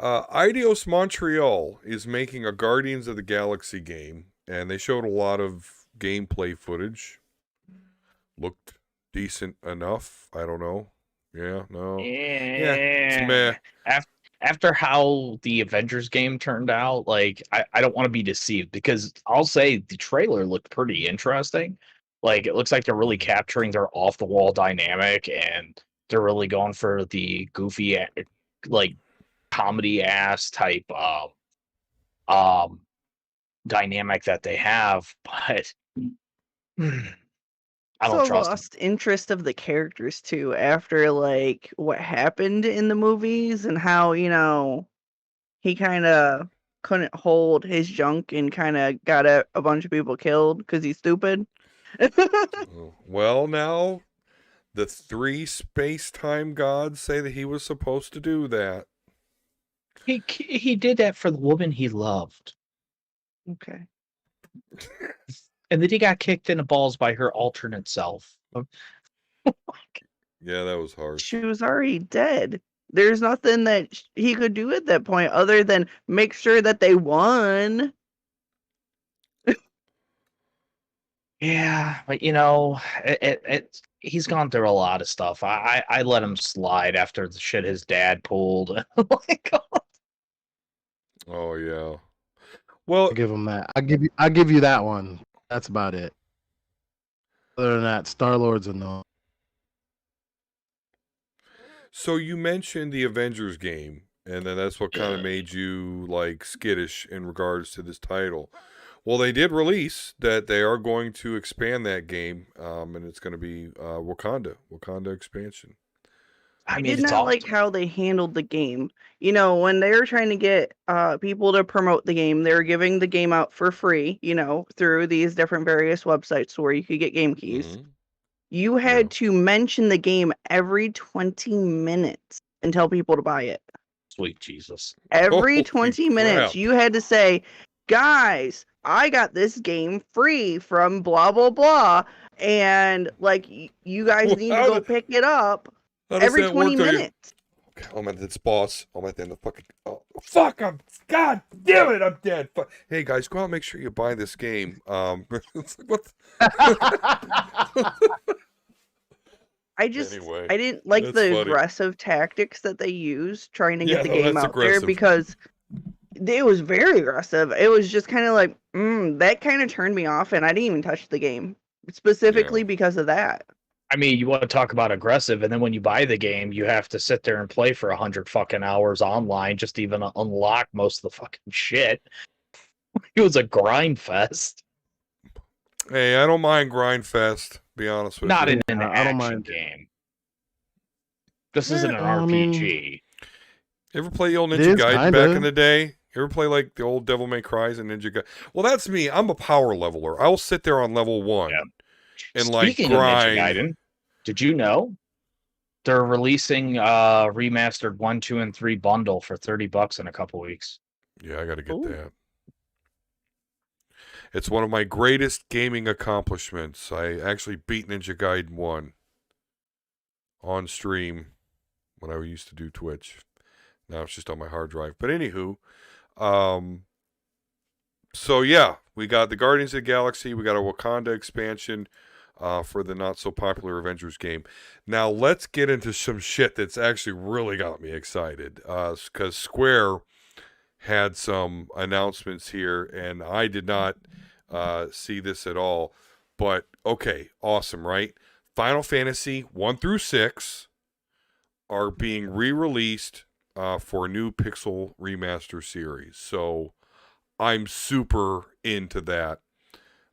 Speaker 1: Eidos Montreal is making a Guardians of the Galaxy game, and they showed a lot of gameplay footage. Looked decent enough. I don't know. Yeah, no. Yeah, it's meh.
Speaker 5: After how the Avengers game turned out, like I don't want to be deceived, because I'll say the trailer looked pretty interesting. Like, it looks like they're really capturing their off the wall dynamic, and they're really going for the goofy, like, comedy ass type dynamic that they have, but I don't trust them.
Speaker 6: Lost interest of the characters too after like what happened in the movies and how, you know, he kind of couldn't hold his junk and kind of got a bunch of people killed because he's stupid.
Speaker 1: Well, now the 3 space-time gods say that he was supposed to do that.
Speaker 5: He did that for the woman he loved.
Speaker 6: Okay.
Speaker 5: And then he got kicked in the balls by her alternate self.
Speaker 1: Yeah, that was harsh.
Speaker 6: She was already dead. There's nothing that he could do at that point other than make sure that they won.
Speaker 5: Yeah, but you know, he's gone through a lot of stuff. I let him slide after the shit his dad pulled.
Speaker 1: Oh yeah. Well,
Speaker 2: I'll give him that. I'll give you that one. That's about it. Other than that, Star-Lord's a no.
Speaker 1: so you mentioned the Avengers game, and then that's what kind of made you like skittish in regards to this title. Well, they did release that they are going to expand that game, and it's going to be Wakanda expansion.
Speaker 6: I did not like how they handled the game. You know, when they were trying to get people to promote the game, they were giving the game out for free, you know, through these different various websites where you could get game keys.
Speaker 1: Mm-hmm.
Speaker 6: You had to mention the game every 20 minutes and tell people to buy it.
Speaker 5: Sweet Jesus.
Speaker 6: Every 20 minutes, you had to say, guys, I got this game free from blah, blah, blah. And, like, you guys need to go pick it up every 20 minutes.
Speaker 1: Okay, I'm at this boss. I'm at the end of the fucking... Oh, fuck! God damn it! I'm dead. Hey, guys, go out and make sure you buy this game. It's like, what
Speaker 6: I didn't like the aggressive tactics that they used trying to get the game out there, because it was very aggressive. It was just kind of like, that kind of turned me off, and I didn't even touch the game specifically because of that.
Speaker 5: I mean, you want to talk about aggressive, and then when you buy the game, you have to sit there and play for 100 fucking hours online just to even unlock most of the fucking shit. It was a grind fest.
Speaker 1: Hey, I don't mind grind fest. Be honest with you.
Speaker 5: Not in an action game. This isn't an RPG.
Speaker 1: You ever play the old Ninja Gaiden back in the day? You ever play like the old Devil May Cry's and Ninja Gaiden? Well, that's me. I'm a power leveler. I'll sit there on level 1 and
Speaker 5: Speaking
Speaker 1: like grind.
Speaker 5: Of Ninja Gaiden, did you know they're releasing remastered 1, 2, and 3 bundle for $30 in a couple weeks?
Speaker 1: Yeah, I got to get that. It's one of my greatest gaming accomplishments. I actually beat Ninja Gaiden 1 on stream when I used to do Twitch. Now it's just on my hard drive. But anywho, um, so yeah, we got the Guardians of the Galaxy. We got a Wakanda expansion for the not so popular Avengers game. Now let's get into some shit that's actually really got me excited. Because Square had some announcements here, and I did not see this at all. But okay, awesome, right? Final Fantasy 1 through 6 are being re-released for a new Pixel remaster series. So I'm super into that.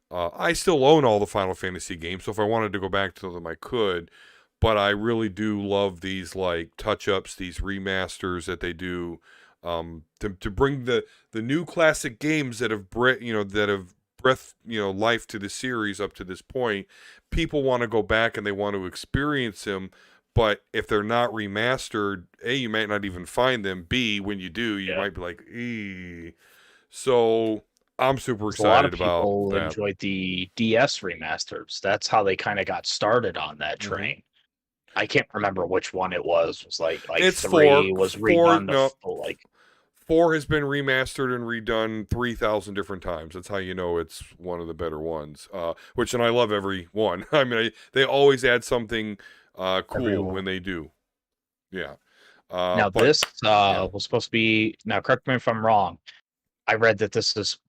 Speaker 1: I still own all the Final Fantasy games, so if I wanted to go back to them, I could. But I really do love these like touch-ups, these remasters that they do to bring the new classic games that have breathed life to the series up to this point. People want to go back and they want to experience them. But if they're not remastered, A, you might not even find them. B, when you do, you might be like, eee. So I'm super excited
Speaker 5: a lot of
Speaker 1: about
Speaker 5: people
Speaker 1: that.
Speaker 5: enjoyed the DS remasters. That's how they kind of got started on that train. I can't remember which one it was. It was like
Speaker 1: It's
Speaker 5: 3
Speaker 1: 4.
Speaker 5: was
Speaker 1: 4,
Speaker 5: redone
Speaker 1: no.
Speaker 5: to like
Speaker 1: 4 has been remastered and redone 3,000 different times. That's how you know it's one of the better ones. And I love every one. I mean, they always add something cool when they do. Yeah.
Speaker 5: now this was supposed to be. Now, correct me if I'm wrong. I read that this is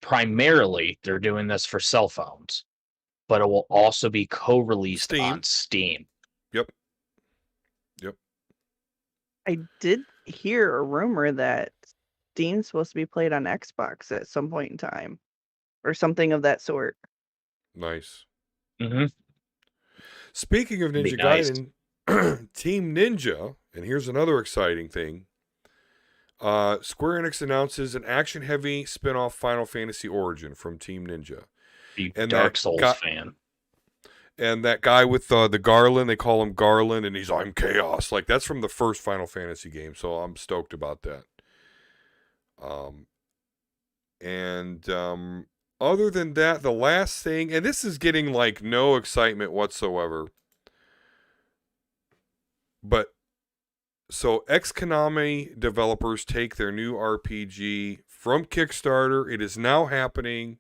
Speaker 5: primarily they're doing this for cell phones, but it will also be co-released on Steam.
Speaker 1: Yep.
Speaker 6: I did hear a rumor that Steam's supposed to be played on Xbox at some point in time, or something of that sort.
Speaker 1: Nice.
Speaker 5: Mm-hmm.
Speaker 1: Speaking of Ninja Gaiden, Team Ninja, and here's another exciting thing. Square Enix announces an action-heavy spin-off Final Fantasy Origin from Team Ninja.
Speaker 5: And Dark Souls fan.
Speaker 1: And that guy with the Garland, they call him Garland, and I'm Chaos. Like, that's from the first Final Fantasy game, so I'm stoked about that. Other than that, the last thing, and this is getting, like, no excitement whatsoever. But, so ex-Konami developers take their new RPG from Kickstarter. It is now happening.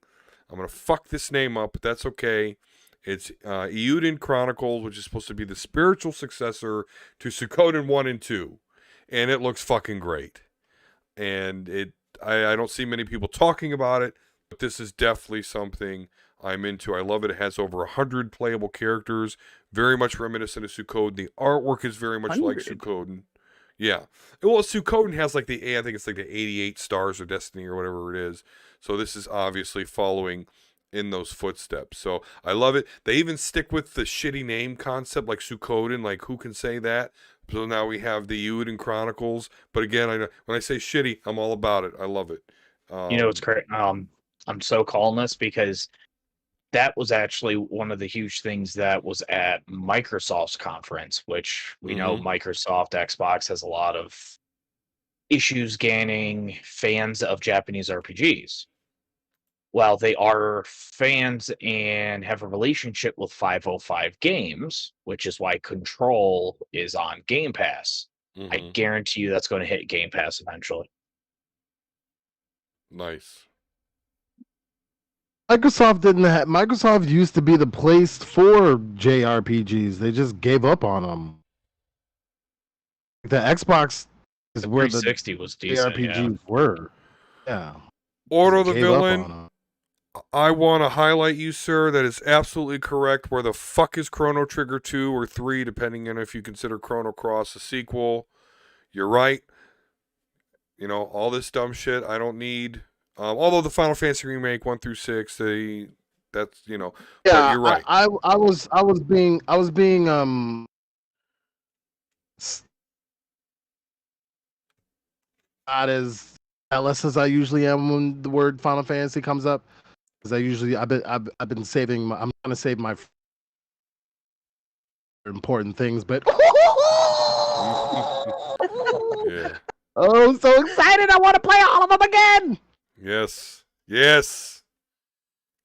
Speaker 1: I'm going to fuck this name up, but that's okay. It's Eiyuden Chronicles, which is supposed to be the spiritual successor to Suikoden 1 and 2. And it looks fucking great. And I don't see many people talking about it, but this is definitely something I'm into. I love it. It has over 100 playable characters, very much reminiscent of Suikoden. The artwork is very much like Suikoden. Yeah. Well, Suikoden has like I think it's like the 88 Stars of Destiny or whatever it is. So this is obviously following in those footsteps. So I love it. They even stick with the shitty name concept like Suikoden, like who can say that? So now we have the Eiyuden Chronicles. But again, when I say shitty, I'm all about it. I love it.
Speaker 5: It's great. I'm so calling this because that was actually one of the huge things that was at Microsoft's conference, which we know Microsoft Xbox has a lot of issues gaining fans of Japanese RPGs. Well, they are fans and have a relationship with 505 Games, which is why Control is on Game Pass. I guarantee you that's going to hit Game Pass eventually.
Speaker 1: Nice.
Speaker 2: Microsoft used to be the place for JRPGs. They just gave up on them. The Xbox is where the
Speaker 5: 360 was decent,
Speaker 2: JRPGs were. Yeah.
Speaker 1: Order the Villain. I want to highlight you, sir. That is absolutely correct. Where the fuck is Chrono Trigger 2 or 3, depending on if you consider Chrono Cross a sequel? You're right. You know, all this dumb shit I don't need. Although the Final Fantasy Remake 1 through 6, that's, you know.
Speaker 2: Yeah,
Speaker 1: but you're right.
Speaker 2: I was being not as jealous as I usually am when the word Final Fantasy comes up. Because I've been saving. I'm trying to save my important things, but
Speaker 1: Yeah.
Speaker 2: oh, I'm so excited! I want to play all of them again.
Speaker 1: Yes.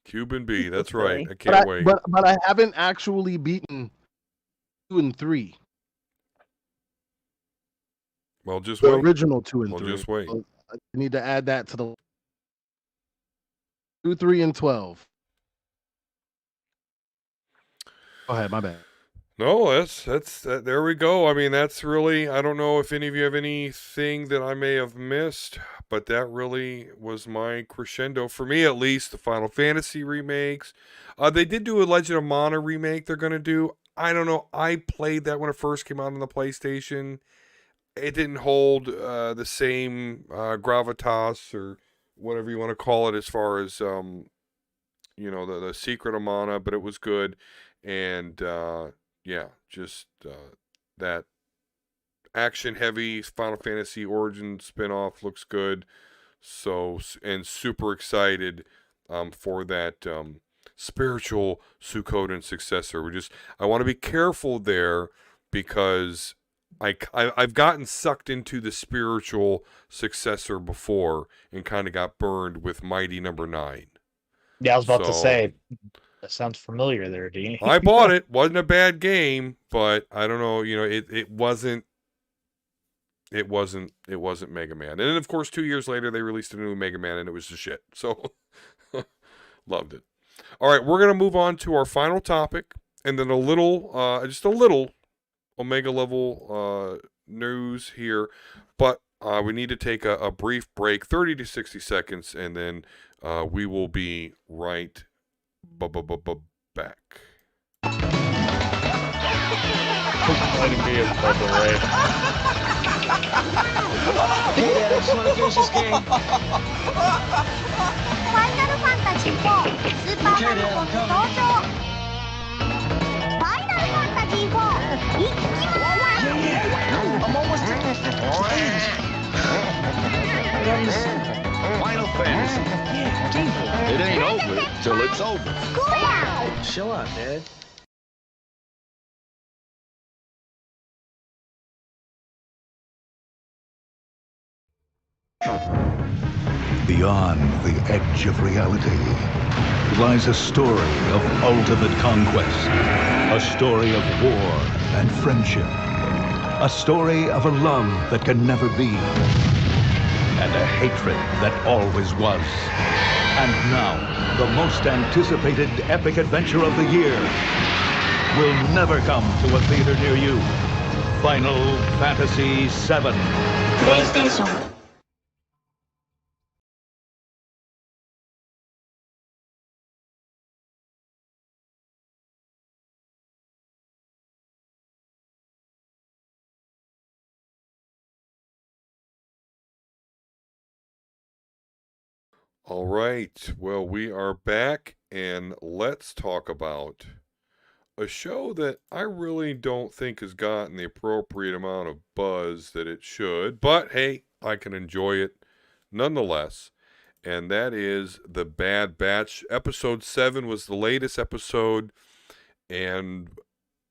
Speaker 1: Cuban B. That's right. I can't wait.
Speaker 2: But I haven't actually beaten 2 and 3.
Speaker 1: Well, just
Speaker 2: The
Speaker 1: wait.
Speaker 2: original 2 and
Speaker 1: Well,
Speaker 2: 3.
Speaker 1: just wait.
Speaker 2: So I need to add that to the 2, 3, and 12. Go ahead, my bad.
Speaker 1: No, that's there we go. I mean, that's really, I don't know if any of you have anything that I may have missed, but that really was my crescendo for me, at least. The Final Fantasy remakes. They did do a Legend of Mana remake they're going to do. I don't know. I played that when it first came out on the PlayStation. It didn't hold the same gravitas or whatever you want to call it as far as the Secret of Mana, but it was good. And yeah, just that action heavy Final Fantasy Origin spinoff looks good. So, and super excited for that spiritual Suikoden successor. I want to be careful there because I've gotten sucked into the spiritual successor before and kind of got burned with Mighty Number 9.
Speaker 5: Yeah, I was about to say, that sounds familiar there, Dean.
Speaker 1: I bought it. Wasn't a bad game, but I don't know. It wasn't Mega Man. And then, of course, 2 years later, they released a new Mega Man, and it was just shit. So, loved it. All right, we're going to move on to our final topic, and then just a little Omega level news here. But we need to take a brief break, 30 to 60 seconds, and then we will be right back.
Speaker 5: Letting me above the way.
Speaker 7: Hey, Dad, I just want to finish this game.
Speaker 8: Final Fantasy 4 スーパーファミコン登場 Final Fantasy 4 一気に
Speaker 7: I'm almost there.
Speaker 9: Final Fantasy.
Speaker 7: Yeah, Game Boy.
Speaker 9: It ain't over till it's over.
Speaker 8: Square
Speaker 7: Chill out, Dad.
Speaker 10: Beyond the edge of reality lies a story of ultimate conquest, a story of war and friendship, a story of a love that can never be, and a hatred that always was. And now, the most anticipated epic adventure of the year will never come to a theater near you. Final Fantasy VII.
Speaker 8: PlayStation
Speaker 1: All right. Well, we are back, and let's talk about a show that I really don't think has gotten the appropriate amount of buzz that it should, but hey, I can enjoy it nonetheless. And that is The Bad Batch. Episode 7 was the latest episode, and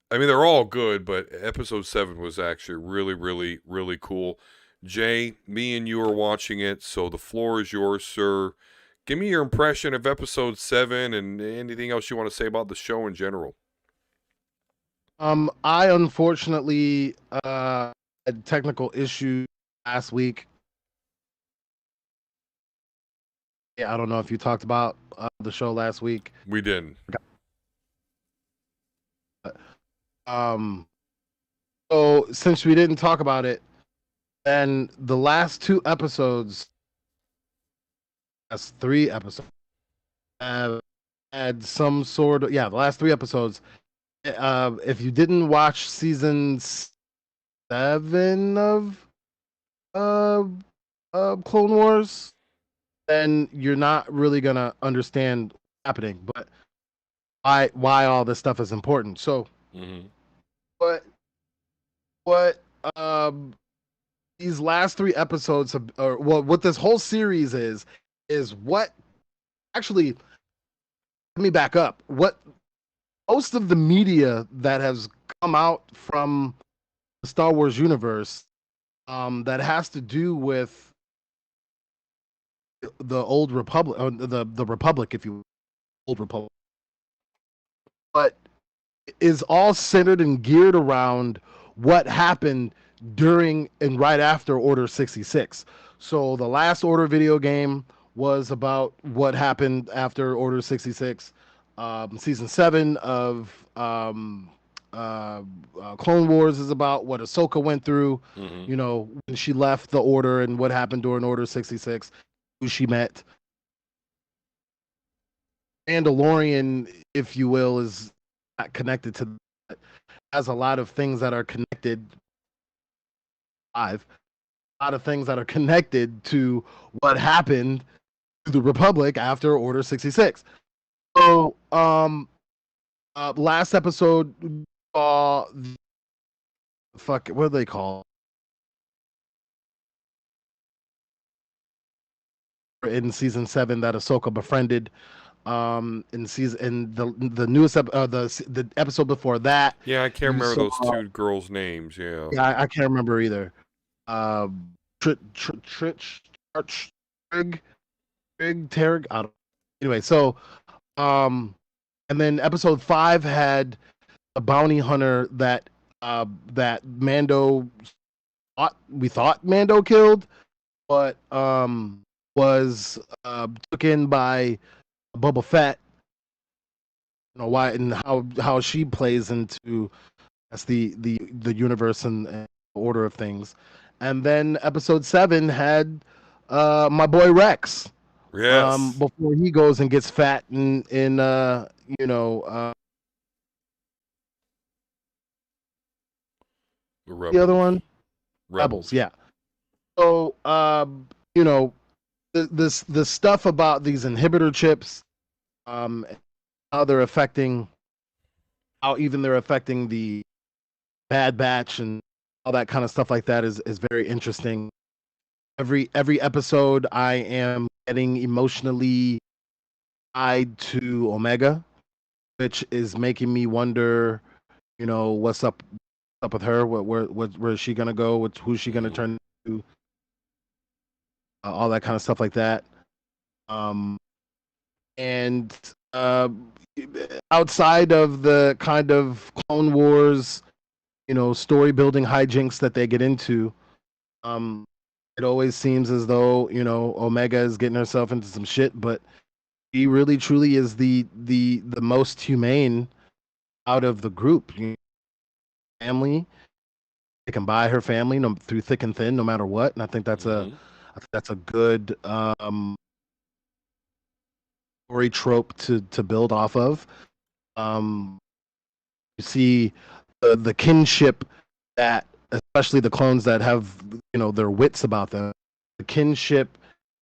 Speaker 1: I mean, they're all good, but episode 7 was actually really, really, really cool. Jay, me and you are watching it, so the floor is yours, sir. Give me your impression of episode 7 and anything else you want to say about the show in general.
Speaker 2: I unfortunately had technical issues last week. Yeah, I don't know if you talked about the show last week.
Speaker 1: We didn't.
Speaker 2: So since we didn't talk about it, then the last 2 episodes, that's 3 episodes, had some sort of, the last 3 episodes. If you didn't watch season 7 of Clone Wars, then you're not really gonna understand what's happening. But why all this stuff is important. So, what these last 3 episodes have, or what this whole series is what actually, let me back up. What most of the media that has come out from the Star Wars universe that has to do with the old Republic, the Republic, if you will, old Republic, but is all centered and geared around what happened during and right after Order 66. So the last Order video game was about what happened after Order 66. Season 7 of Clone Wars is about what Ahsoka went through,
Speaker 1: Mm-hmm.
Speaker 2: you know, when she left the Order and what happened during Order 66, who she met. Mandalorian, if you will, is not connected to that. Has a lot of things that are connected. Live, a lot of things that are connected to what happened to the Republic after Order 66. So, last episode saw fuck, what do they call in season 7 that Ahsoka befriended in season in the newest the episode before that.
Speaker 1: Yeah, I can't
Speaker 2: You
Speaker 1: remember
Speaker 2: saw,
Speaker 1: those two girls' names. Yeah.
Speaker 2: yeah, I can't remember either. Trich, Trig, Targ. I don't. Anyway, so um, and then episode 5 had a bounty hunter that Mando we thought Mando killed, but was took in by Boba Fett. You know why and how she plays into that's the universe and order of things. And then episode 7 had my boy Rex.
Speaker 1: Yes.
Speaker 2: Before he goes and gets fat in you know the other one Rebels, yeah. So you know the stuff about these inhibitor chips, how they're affecting how even they're affecting the Bad Batch and all that kind of stuff like that is very interesting. Every episode I am getting emotionally tied to Omega, which is making me wonder, you know, what's up with her? Where is she gonna go? Who's she gonna turn to? All that kind of stuff like that. Um, and outside of the kind of Clone Wars, you know, story building hijinks that they get into, um, it always seems as though you know Omega is getting herself into some shit, but he really truly is the most humane out of the group. You know, family, they can buy her family through thick and thin, no matter what, and I think that's a good story trope to build off of. You see the kinship that, especially the clones that have you know their wits about them, the kinship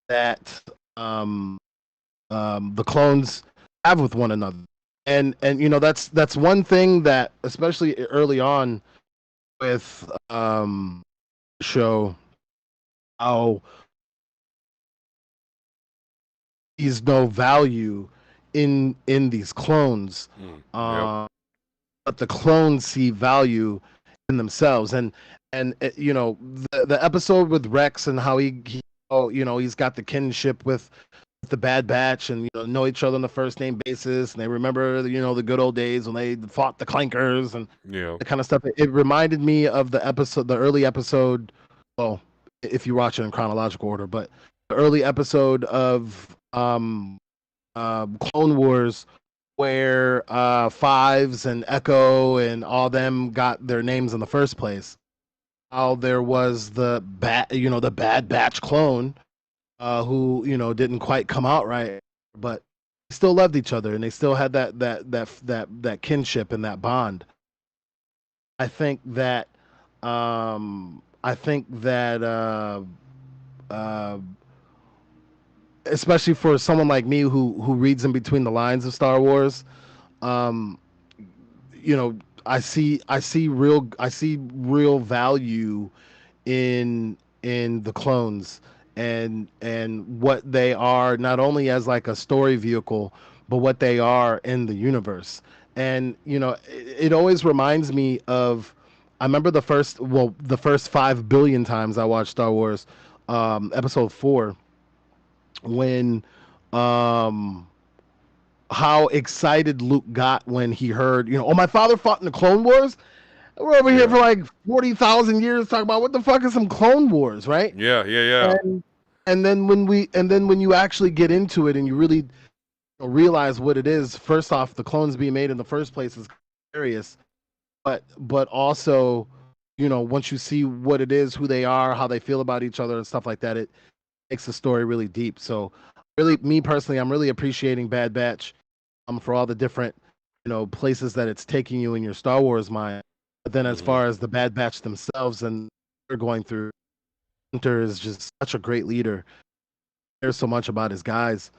Speaker 2: that the clones have with one another, and you know that's one thing that especially early on with show how he's no value in these clones.
Speaker 1: Yep.
Speaker 2: But the clones see value in themselves and you know the episode with Rex and how he oh you know he's got the kinship with the Bad Batch and you know each other on the first name basis and they remember you know the good old days when they fought the clankers and
Speaker 1: Yeah.
Speaker 2: the kind of stuff. It reminded me of the early episode, well if you watch it in chronological order, but the early episode of Clone Wars where Fives and Echo and all them got their names in the first place. How there was the Bad Batch clone, who you know didn't quite come out right, but they still loved each other and they still had that kinship and that bond. I think that uh, especially for someone like me who reads in between the lines of Star Wars, um, you know, I see real value in the clones and what they are not only as like a story vehicle, but what they are in the universe. And you know, it always reminds me of I remember the first 5 billion times I watched Star Wars, episode 4 when um how excited Luke got when he heard, you know, oh, my father fought in the Clone Wars. We're over here for like 40,000 years talking about what the fuck is some Clone Wars, right?
Speaker 1: Yeah.
Speaker 2: And then when you actually get into it and you really realize what it is, first off, the clones being made in the first place is hilarious, but also, once you see what it is, who they are, how they feel about each other and stuff like that, it makes the story really deep. So really, me personally, I'm really appreciating Bad Batch for all the different places that it's taking you in your Star Wars mind. But then as far as the Bad Batch themselves and they're going through, Hunter is just such a great leader. Cares so much about his guys.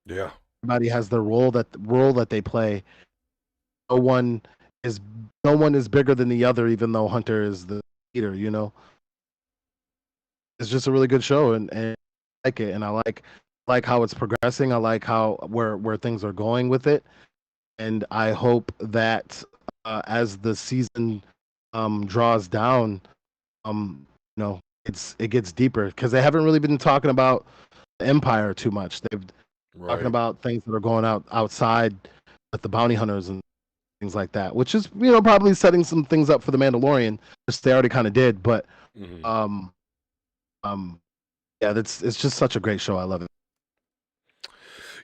Speaker 1: Yeah.
Speaker 2: Everybody has their role that they play. No one is no one is bigger than the other, even though Hunter is the leader. It's just a really good show, and I like it, and I like how it's progressing. I like how where things are going with it, and I hope that as the season draws down, it gets deeper because they haven't really been talking about the Empire too much. They've talking about things that are going outside with the bounty hunters and things like that, which is probably setting some things up for the Mandalorian, which they already kind of did. But yeah, it's just such a great show. I love it.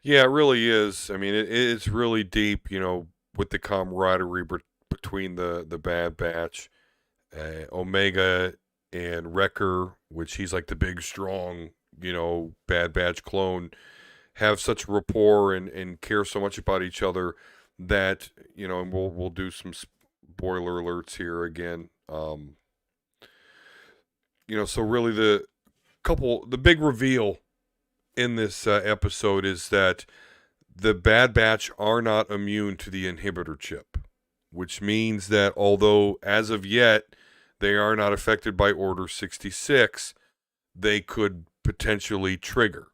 Speaker 1: Yeah, it really is. I mean, it's really deep, with the camaraderie between the Bad Batch, Omega and Wrecker, which he's like the big, strong, Bad Batch clone, have such rapport and care so much about each other that, and we'll do some spoiler alerts here again. So really the big reveal in this episode is that the Bad Batch are not immune to the inhibitor chip, which means that although as of yet they are not affected by Order 66, they could potentially trigger.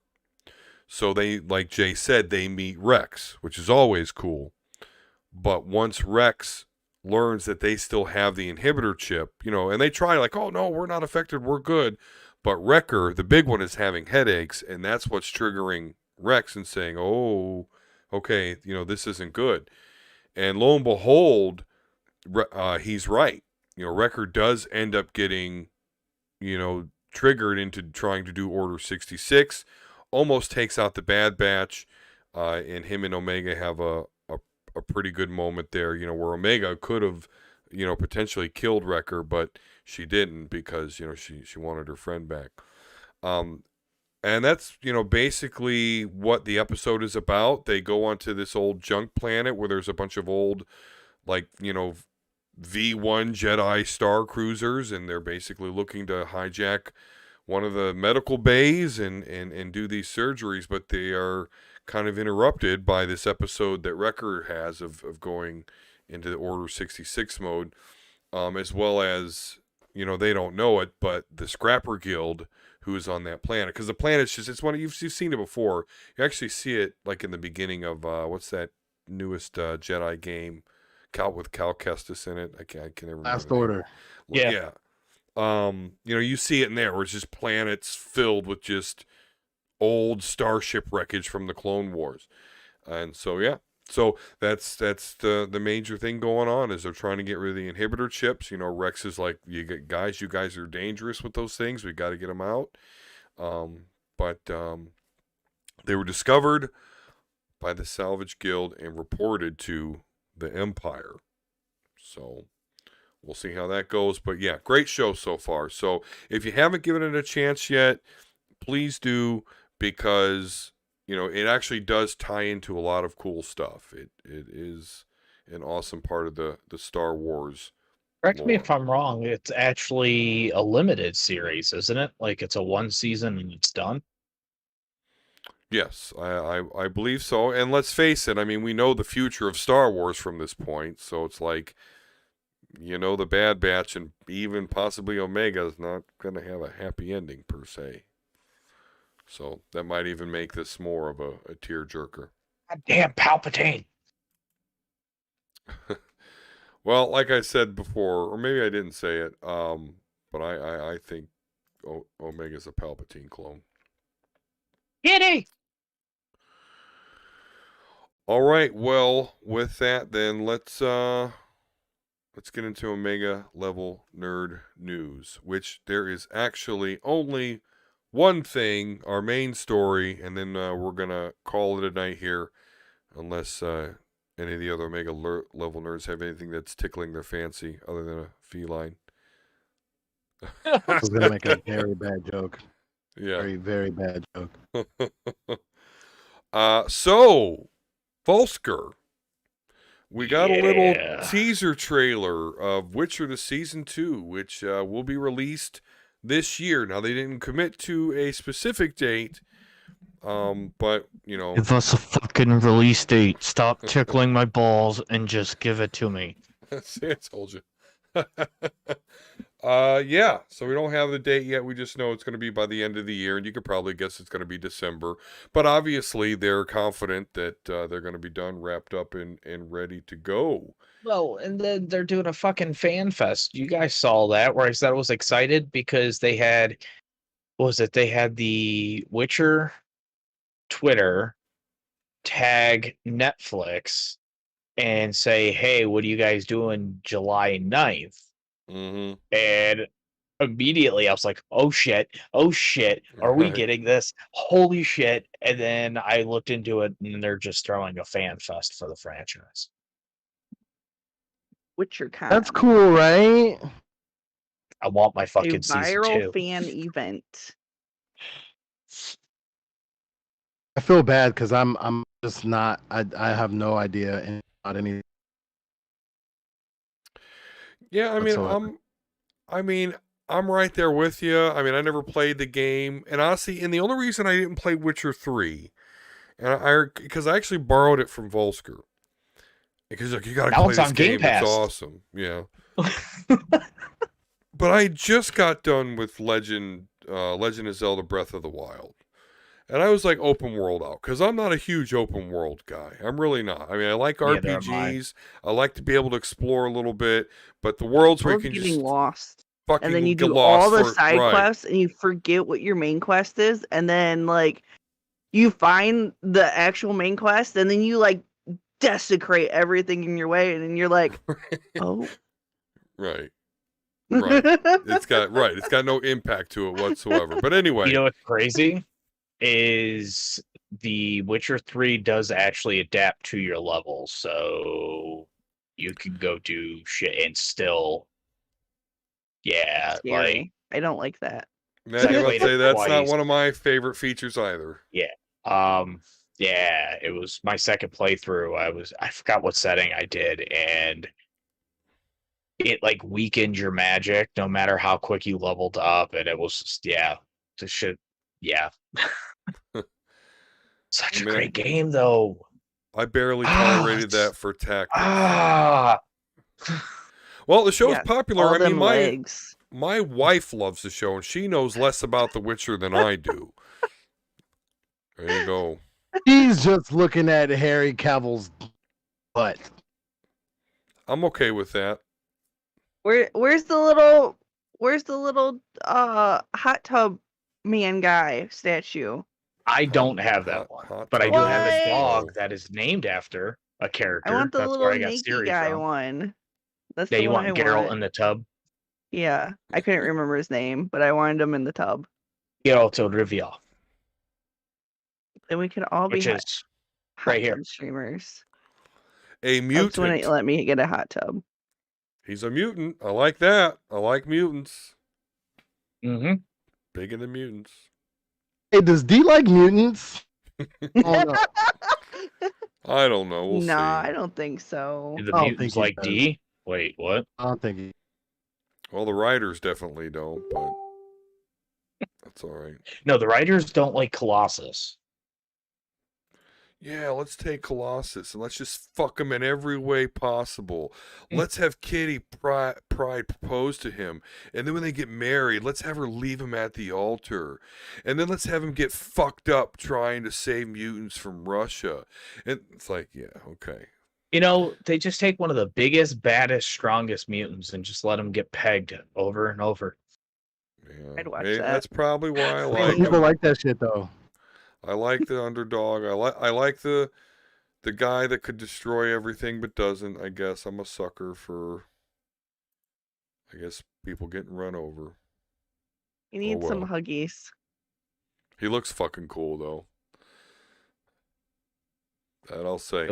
Speaker 1: So they, like Jay said, they meet Rex, which is always cool. But once Rex learns that they still have the inhibitor chip, and they try like, oh no, we're not affected, we're good. But Wrecker, the big one, is having headaches, and that's what's triggering Rex and saying, oh, okay, this isn't good. And lo and behold, he's right. Wrecker does end up getting, triggered into trying to do Order 66, almost takes out the Bad Batch, and him and Omega have a pretty good moment there, where Omega could have, potentially killed Wrecker, but she didn't because, she wanted her friend back. And that's, basically what the episode is about. They go onto this old junk planet where there's a bunch of old, like, V1 Jedi Star Cruisers, and they're basically looking to hijack one of the medical bays and do these surgeries, but they are kind of interrupted by this episode that Wrecker has of going into the Order 66 mode, as well as, they don't know it, but the Scrapper Guild, who is on that planet, because the planet's just, it's one of, you've seen it before. You actually see it like in the beginning of, what's that newest Jedi game, with Cal Kestis in it. I can never remember.
Speaker 2: Last Order.
Speaker 1: Yeah. You see it in there where it's just planets filled with just old starship wreckage from the Clone Wars. And so, yeah. So that's the major thing going on is they're trying to get rid of the inhibitor chips. Rex is like, you guys are dangerous with those things. We got to get them out. But they were discovered by the Salvage Guild and reported to the Empire. So we'll see how that goes. But yeah, great show so far. So if you haven't given it a chance yet, please do, because it actually does tie into a lot of cool stuff. It is an awesome part of the Star Wars.
Speaker 5: Correct me if I'm wrong. It's actually a limited series, isn't it? Like it's a one season and it's done.
Speaker 1: Yes, I believe so. And let's face it, I mean, we know the future of Star Wars from this point, so it's like, the Bad Batch and even possibly Omega is not going to have a happy ending per se. So that might even make this more of a tearjerker.
Speaker 5: God damn Palpatine.
Speaker 1: Well, like I said before, or maybe I didn't say it, but I think Omega's a Palpatine clone.
Speaker 5: Kitty!
Speaker 1: All right, well, with that, then let's let's get into Omega level nerd news, which there is actually only one thing, our main story, and then we're going to call it a night here, unless any of the other Omega level nerds have anything that's tickling their fancy other than a feline.
Speaker 2: I was going to make a very bad joke.
Speaker 1: Yeah.
Speaker 2: Very, very bad joke.
Speaker 1: So, Volsker, we got a little teaser trailer of Witcher the Season 2, which will be released this year. Now, they didn't commit to a specific date, but, you know.
Speaker 5: Give us a fucking release date. Stop tickling my balls and just give it to me.
Speaker 1: See, I told you. Yeah, so we don't have the date yet. We just know it's going to be by the end of the year, and you could probably guess it's going to be December. But obviously, they're confident that they're going to be done, wrapped up, and ready to go.
Speaker 5: Well, and then they're doing a fucking fan fest. You guys saw that, where I said I was excited because they had, what was it? They had the Witcher Twitter tag Netflix and say, hey, what are you guys doing July 9th?
Speaker 1: Mm-hmm.
Speaker 5: And immediately I was like, oh shit, are we getting this? Holy shit. And then I looked into it and they're just throwing a fan fest for the franchise.
Speaker 6: WitcherCon.
Speaker 2: That's cool, right?
Speaker 5: I want my
Speaker 6: A
Speaker 5: fucking season
Speaker 6: viral
Speaker 5: 2.
Speaker 6: fan event.
Speaker 2: I feel bad because I'm just not. I have no idea and not any.
Speaker 1: Yeah, I mean,
Speaker 2: whatsoever.
Speaker 1: I'm right there with you. I mean, I never played the game, and honestly, and the only reason I didn't play Witcher 3, and because I actually borrowed it from Volsker, because like, you got to play this game. It's awesome, yeah. But I just got done with Legend of Zelda: Breath of the Wild, and I was like open world out because I'm not a huge open world guy. I'm really not. I mean, I like RPGs. I like to be able to explore a little bit, but the worlds where you can
Speaker 6: getting
Speaker 1: just
Speaker 6: lost.
Speaker 1: fucking
Speaker 6: And then you
Speaker 1: get
Speaker 6: do
Speaker 1: lost
Speaker 6: all the
Speaker 1: for,
Speaker 6: side
Speaker 1: right.
Speaker 6: quests and you forget what your main quest is, and then like you find the actual main quest and then you like desecrate everything in your way, and then you're like, oh.
Speaker 1: Right. Right. It's got no impact to it whatsoever. But anyway.
Speaker 5: You know what's crazy? Is the Witcher 3 does actually adapt to your level, so you can go do shit and still, yeah,
Speaker 6: Scary.
Speaker 5: like
Speaker 6: I don't like that.
Speaker 1: That's not one of my favorite features either.
Speaker 5: Yeah. Yeah, it was my second playthrough. I forgot what setting I did, and it like weakened your magic no matter how quick you leveled up, and it was just, this shit, Such a great game, though.
Speaker 1: I barely tolerated that for tactics. Well, the show is popular. I mean, my wife loves the show, and she knows less about The Witcher than I do. There you go.
Speaker 2: He's just looking at Harry Cavill's butt.
Speaker 1: I'm okay with that.
Speaker 6: Where's the little hot tub man guy statue?
Speaker 5: I don't have that one, but I do have a dog that is named after a character.
Speaker 6: I want the
Speaker 5: That's
Speaker 6: little
Speaker 5: where I got
Speaker 6: naked
Speaker 5: Siri
Speaker 6: guy
Speaker 5: from.
Speaker 6: one. That's
Speaker 5: Yeah,
Speaker 6: the
Speaker 5: you
Speaker 6: one
Speaker 5: want
Speaker 6: I
Speaker 5: Geralt
Speaker 6: want.
Speaker 5: in the tub?
Speaker 6: Yeah, I couldn't remember his name, but I wanted him in the tub.
Speaker 5: Geralt of Rivia.
Speaker 6: Then we could all be
Speaker 5: right here
Speaker 6: streamers.
Speaker 1: A mutant.
Speaker 6: That's when it let me get a hot tub.
Speaker 1: He's a mutant. I like that. I like mutants.
Speaker 5: Mm-hmm.
Speaker 1: Big into mutants.
Speaker 2: Hey, does D like mutants?
Speaker 1: Oh, no. I don't know. We'll see.
Speaker 6: I don't think so.
Speaker 5: Do the mutants like D? Wait, what?
Speaker 2: I don't think he...
Speaker 1: Well, the writers definitely don't, but that's all right.
Speaker 5: No, the writers don't like Colossus.
Speaker 1: Yeah, let's take Colossus and let's just fuck him in every way possible. Let's have Kitty Pryde propose to him. And then when they get married, let's have her leave him at the altar. And then let's have him get fucked up trying to save mutants from Russia. And it's like, yeah, okay.
Speaker 5: You know, they just take one of the biggest, baddest, strongest mutants and just let them get pegged over and over.
Speaker 1: Yeah,
Speaker 6: I'd watch that.
Speaker 1: That's probably why I like
Speaker 2: people
Speaker 1: him.
Speaker 2: like that shit, though.
Speaker 1: I like the underdog. I like the guy that could destroy everything but doesn't. I guess I'm a sucker for I guess people getting run over.
Speaker 6: He needs some
Speaker 1: well.
Speaker 6: huggies.
Speaker 1: He looks fucking cool though. That I'll say.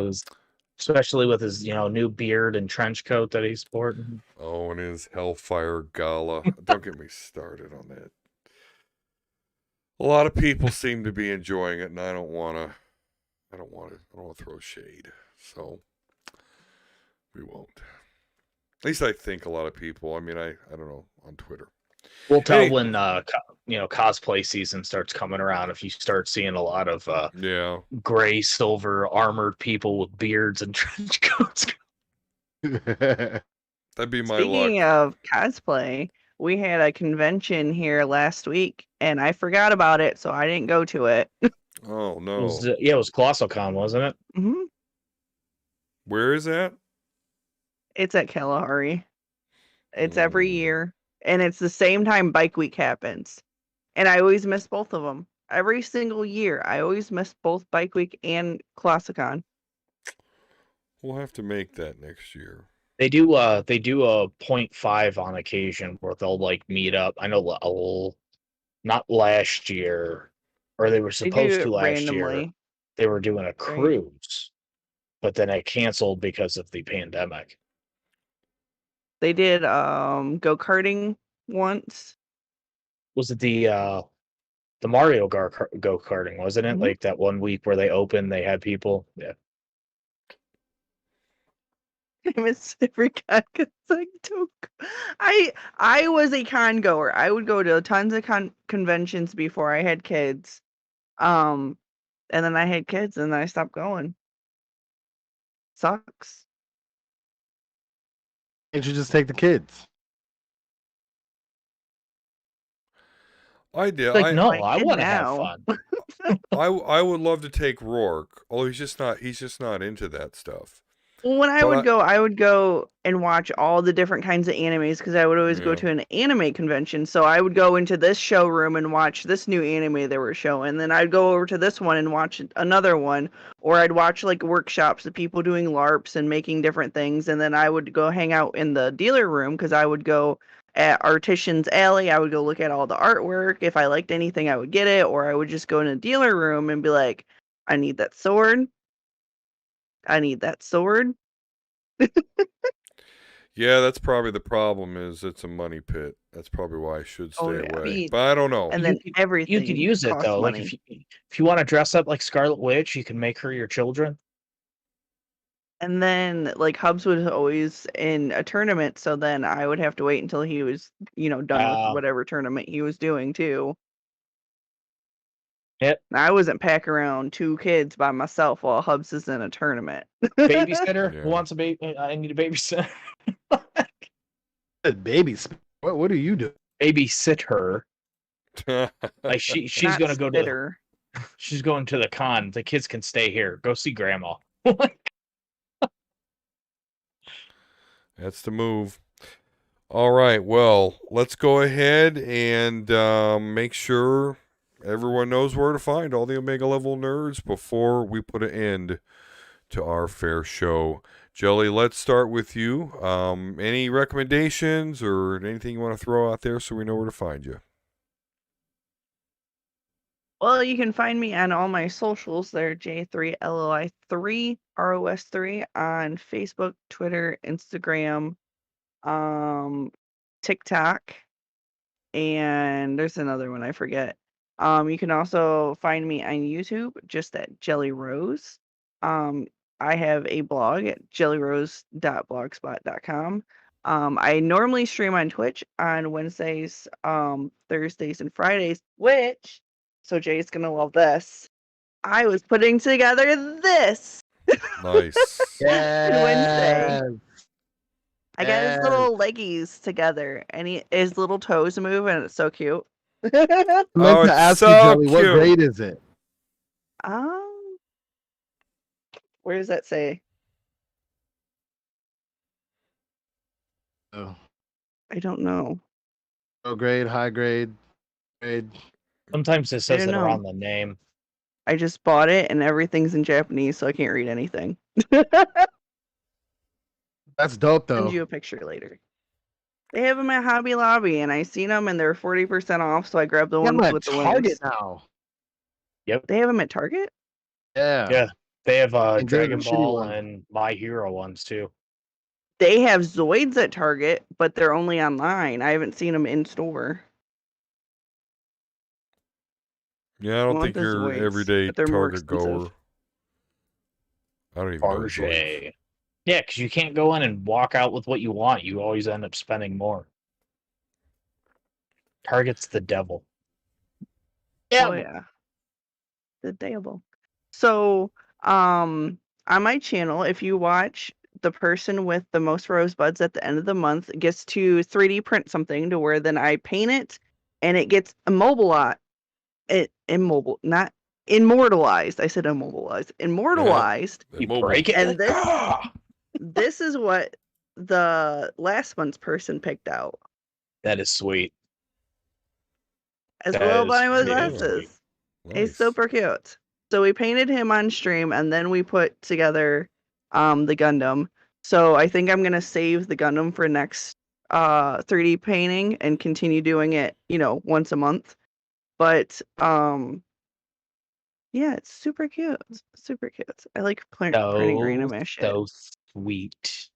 Speaker 5: Especially with his, new beard and trench coat that he's sporting.
Speaker 1: Oh, and his Hellfire Gala. Don't get me started on that. A lot of people seem to be enjoying it, and I don't want to throw shade. So we won't. At least I think a lot of people. I mean, I don't know, on Twitter.
Speaker 5: We'll tell when cosplay season starts coming around if you start seeing a lot of gray, silver, armored people with beards and trench coats.
Speaker 1: That'd be my
Speaker 6: Speaking
Speaker 1: luck.
Speaker 6: of cosplay, we had a convention here last week, and I forgot about it, so I didn't go to it.
Speaker 1: Oh no!
Speaker 5: It was ColossalCon, wasn't it?
Speaker 6: Mm-hmm.
Speaker 1: Where is that?
Speaker 6: It's at Kalahari. It's every year, and it's the same time Bike Week happens. And I always miss both of them. Every single year, I always miss both Bike Week and ColossalCon.
Speaker 1: We'll have to make that next year.
Speaker 5: They do a 0.5 on occasion where they'll like meet up. I know not last year, or they were supposed to last year. They were doing a cruise, but then it canceled because of the pandemic.
Speaker 6: They did go-karting once.
Speaker 5: Was it the Mario go-karting, wasn't it?
Speaker 6: Mhm.
Speaker 5: Like that one week where they opened, they had people. Yeah.
Speaker 6: I miss every con because I was a con goer. I would go to tons of conventions before I had kids. And then I had kids and I stopped going. Sucks.
Speaker 2: Can't you just take the kids?
Speaker 1: I did.
Speaker 5: Like, no, I want to have fun.
Speaker 1: I would love to take Rourke. Although he's just not into that stuff.
Speaker 6: Well, when I would go and watch all the different kinds of animes because I would always go to an anime convention. So I would go into this showroom and watch this new anime they were showing. Then I'd go over to this one and watch another one. Or I'd watch like workshops of people doing LARPs and making different things. And then I would go hang out in the dealer room because I would go at Artisan's Alley. I would go look at all the artwork. If I liked anything, I would get it. Or I would just go in a dealer room and be like, I need that sword. I need that sword.
Speaker 1: Yeah, that's probably the problem. Is it's a money pit. That's probably why I should stay away. But I don't know.
Speaker 6: And then everything
Speaker 5: you could use it though.
Speaker 6: money.
Speaker 5: Like if you want to dress up like Scarlet Witch, you can make her your children.
Speaker 6: And then like Hubs was always in a tournament, so then I would have to wait until he was, done with whatever tournament he was doing too.
Speaker 5: Yep.
Speaker 6: I wasn't packing around 2 kids by myself while Hubs is in a tournament.
Speaker 5: Babysitter? Who wants a baby? I need a babysitter.
Speaker 2: Babysitter? What do you do?
Speaker 5: Babysit her. Like she's
Speaker 6: Not
Speaker 5: gonna go
Speaker 6: spitter.
Speaker 5: she's going to the con. The kids can stay here. Go see grandma.
Speaker 1: That's the move. All right. Well, let's go ahead and make sure everyone knows where to find all the Omega level nerds before we put an end to our fair show. Jelly, let's start with you. Any recommendations or anything you want to throw out there so we know where to find you?
Speaker 6: Well, you can find me on all my socials. They're J3LOI3 ROS3 on Facebook, Twitter, Instagram, TikTok, and there's another one I forget. You can also find me on YouTube just at Jelly Rose. I have a blog at jellyrose.blogspot.com. I normally stream on Twitch on Wednesdays, Thursdays, and Fridays, so Jay's gonna love this. I was putting together this.
Speaker 1: Nice.
Speaker 6: Wednesday. I got his little leggies together, and his little toes move, and it's so cute.
Speaker 2: I meant to ask you, Jelly, what grade is it?
Speaker 6: Where does that say?
Speaker 2: Oh.
Speaker 6: I don't know.
Speaker 2: Low grade, high grade.
Speaker 5: Sometimes it says it around the name.
Speaker 6: I just bought it, and everything's in Japanese, so I can't read anything.
Speaker 2: That's dope, though.
Speaker 6: Send you a picture later. They have them at Hobby Lobby, and I seen them, and they're 40% off. So I grabbed the
Speaker 2: They have
Speaker 6: ones
Speaker 2: them at
Speaker 6: with the
Speaker 2: Target
Speaker 6: wings.
Speaker 2: now.
Speaker 5: Yep.
Speaker 6: They have them at Target.
Speaker 2: Yeah.
Speaker 5: Yeah. They have
Speaker 2: And they're the
Speaker 5: Dragon
Speaker 2: shitty
Speaker 5: Ball
Speaker 2: ones.
Speaker 5: and My Hero ones too.
Speaker 6: They have Zoids at Target, but they're only online. I haven't seen them in store.
Speaker 1: Yeah, I don't think
Speaker 6: the
Speaker 1: you're
Speaker 6: Zoids,
Speaker 1: everyday
Speaker 6: but they're more
Speaker 1: Target
Speaker 6: expensive.
Speaker 1: goer. I don't even know Zoids.
Speaker 5: RJ. Yeah, because you can't go in and walk out with what you want. You always end up spending more. Target's the devil.
Speaker 6: Oh yeah, the devil. So, on my channel, if you watch, the person with the most rosebuds at the end of the month gets to 3D print something to where then I paint it, and it gets not immortalized. I said immobilized. Immortalized.
Speaker 5: You break it.
Speaker 6: And this is what the last month's person picked out.
Speaker 5: That is sweet.
Speaker 6: As
Speaker 5: That
Speaker 6: a little
Speaker 5: is
Speaker 6: bunny with
Speaker 5: very
Speaker 6: glasses.
Speaker 1: Nice.
Speaker 6: He's super cute. So we painted him on stream, and then we put together the Gundam. So I think I'm gonna save the Gundam for next 3D painting and continue doing it, once a month. But yeah, it's super cute. Super cute. I like printing random ass shit.
Speaker 5: So sweet.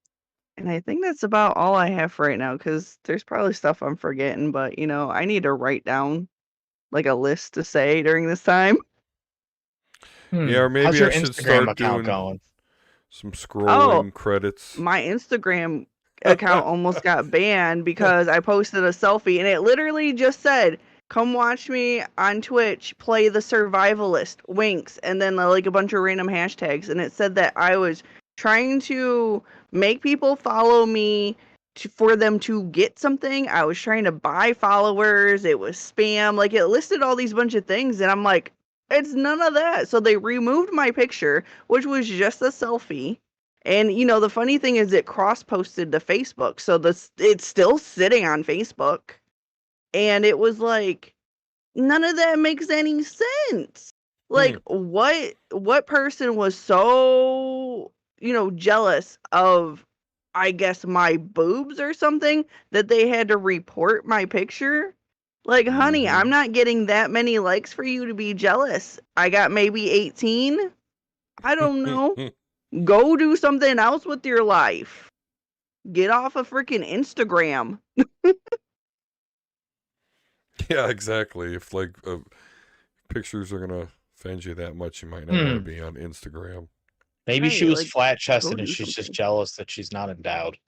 Speaker 6: And I think that's about all I have for right now, because there's probably stuff I'm forgetting, but I need to write down like a list to say during this time.
Speaker 1: Yeah, or maybe
Speaker 5: How's your
Speaker 1: I should
Speaker 5: Instagram
Speaker 1: start
Speaker 5: account
Speaker 1: doing
Speaker 5: going?
Speaker 1: some scrolling credits.
Speaker 6: My Instagram account almost got banned because I posted a selfie and it literally just said, "Come watch me on Twitch play the Survivalist, winks," and then like a bunch of random hashtags. And it said that I was trying to make people follow me for them to get something. I was trying to buy followers. It was spam. Like, it listed all these bunch of things, and I'm like, it's none of that. So they removed my picture, which was just a selfie. And the funny thing is, it cross-posted to Facebook, so it's still sitting on Facebook. And it was like, none of that makes any sense. Like, what person was so jealous of, I guess, my boobs or something, that they had to report my picture? Like, honey, I'm not getting that many likes for you to be jealous. I got maybe 18. I don't know. Go do something else with your life. Get off of freaking Instagram.
Speaker 1: Yeah, exactly. If pictures are gonna offend you that much, you might not want to be on Instagram.
Speaker 5: Maybe she
Speaker 6: Right,
Speaker 5: was
Speaker 6: like,
Speaker 5: flat chested
Speaker 6: go
Speaker 5: and
Speaker 6: do
Speaker 5: she's just
Speaker 6: something.
Speaker 5: jealous that she's not endowed.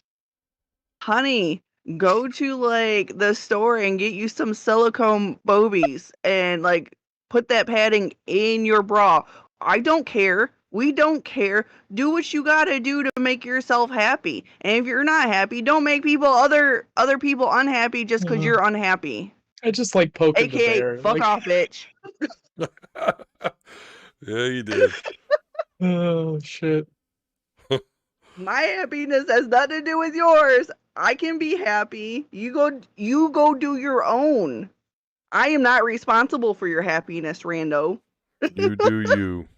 Speaker 6: Honey, go to like the store and get you some silicone bobies and like put that padding in your bra. I don't care. We don't care. Do what you gotta do to make yourself happy. And if you're not happy, don't make other people unhappy just because you're unhappy.
Speaker 5: I just like poking
Speaker 6: AKA,
Speaker 5: the bear.
Speaker 6: fuck off, bitch.
Speaker 1: Yeah, you did.
Speaker 5: Oh shit.
Speaker 6: My happiness has nothing to do with yours. I can be happy. You go do your own. I am not responsible for your happiness, rando.
Speaker 1: You do you.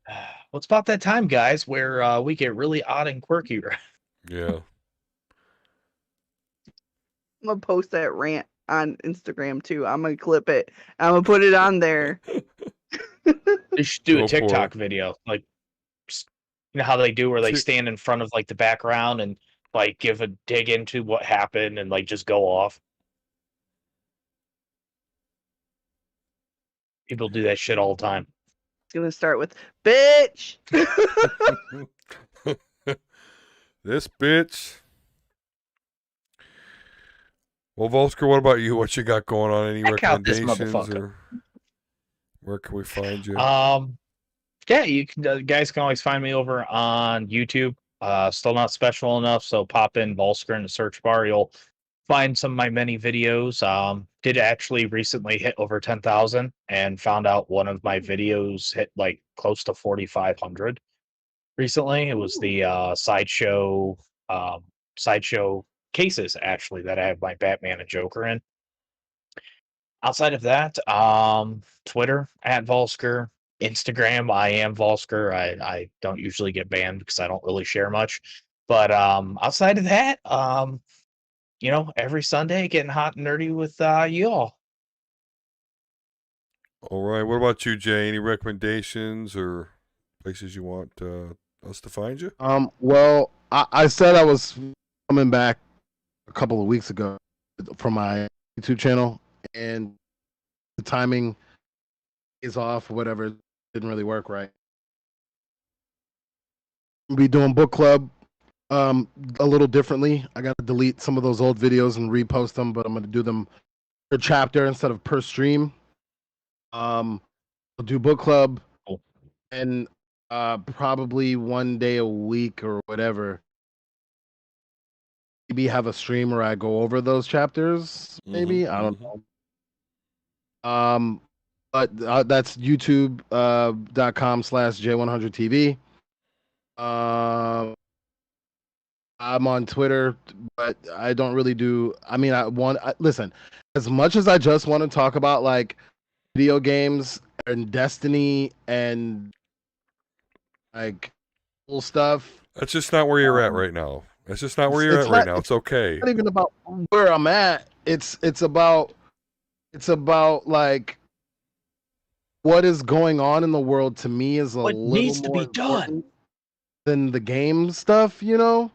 Speaker 5: Well, it's about that time, guys, where we get really odd and quirky.
Speaker 1: Yeah.
Speaker 6: I'm gonna post that rant on Instagram too. I'm gonna clip it. I'm gonna put it on there.
Speaker 5: They should do
Speaker 1: Go
Speaker 5: a
Speaker 1: for
Speaker 5: TikTok
Speaker 1: it.
Speaker 5: video, like, you know how they do, where they stand in front of like the background and like give a dig into what happened and like just go off. People do that shit all the time.
Speaker 6: It's gonna start with bitch.
Speaker 1: This bitch. Well, Volsker, what about you? What you got going on? Any
Speaker 5: Check out this
Speaker 1: recommendations,
Speaker 5: motherfucker.
Speaker 1: or where can we find you?
Speaker 5: Yeah, you can, guys can always find me over on YouTube. Still not special enough, so pop in Volsker in the search bar. You'll find some of my many videos. Did actually recently hit over 10,000 and found out one of my videos hit like close to 4,500 recently. It was the sideshow cases actually that I have my Batman and Joker in. Outside of that, Twitter at Volsker, Instagram I am Volsker. I don't usually get banned because I don't really share much. But outside of that, every Sunday getting hot and nerdy with you all.
Speaker 1: All right. What about you, Jay? Any recommendations or places you want us to find you?
Speaker 2: Well, I said I was coming back a couple of weeks ago from my YouTube channel, and the timing is off. Whatever, didn't really work right. Be doing book club a little differently. I got to delete some of those old videos and repost them, but I'm going to do them per chapter instead of per stream. I'll do book club and probably one day a week or whatever. Maybe have a stream where I go over those chapters. Maybe I don't know. But that's youtube.com/J100TV. I'm on Twitter, but I don't really do. I mean, listen. As much as I just want to talk about like video games and Destiny and like cool stuff,
Speaker 1: That's just not where you're at right now. That's just not where you're at right now. It's okay.
Speaker 2: It's not even about where I'm at. It's about like what is going on in the world. To me, is a little
Speaker 5: needs
Speaker 2: more
Speaker 5: to be done
Speaker 2: important than the game stuff, And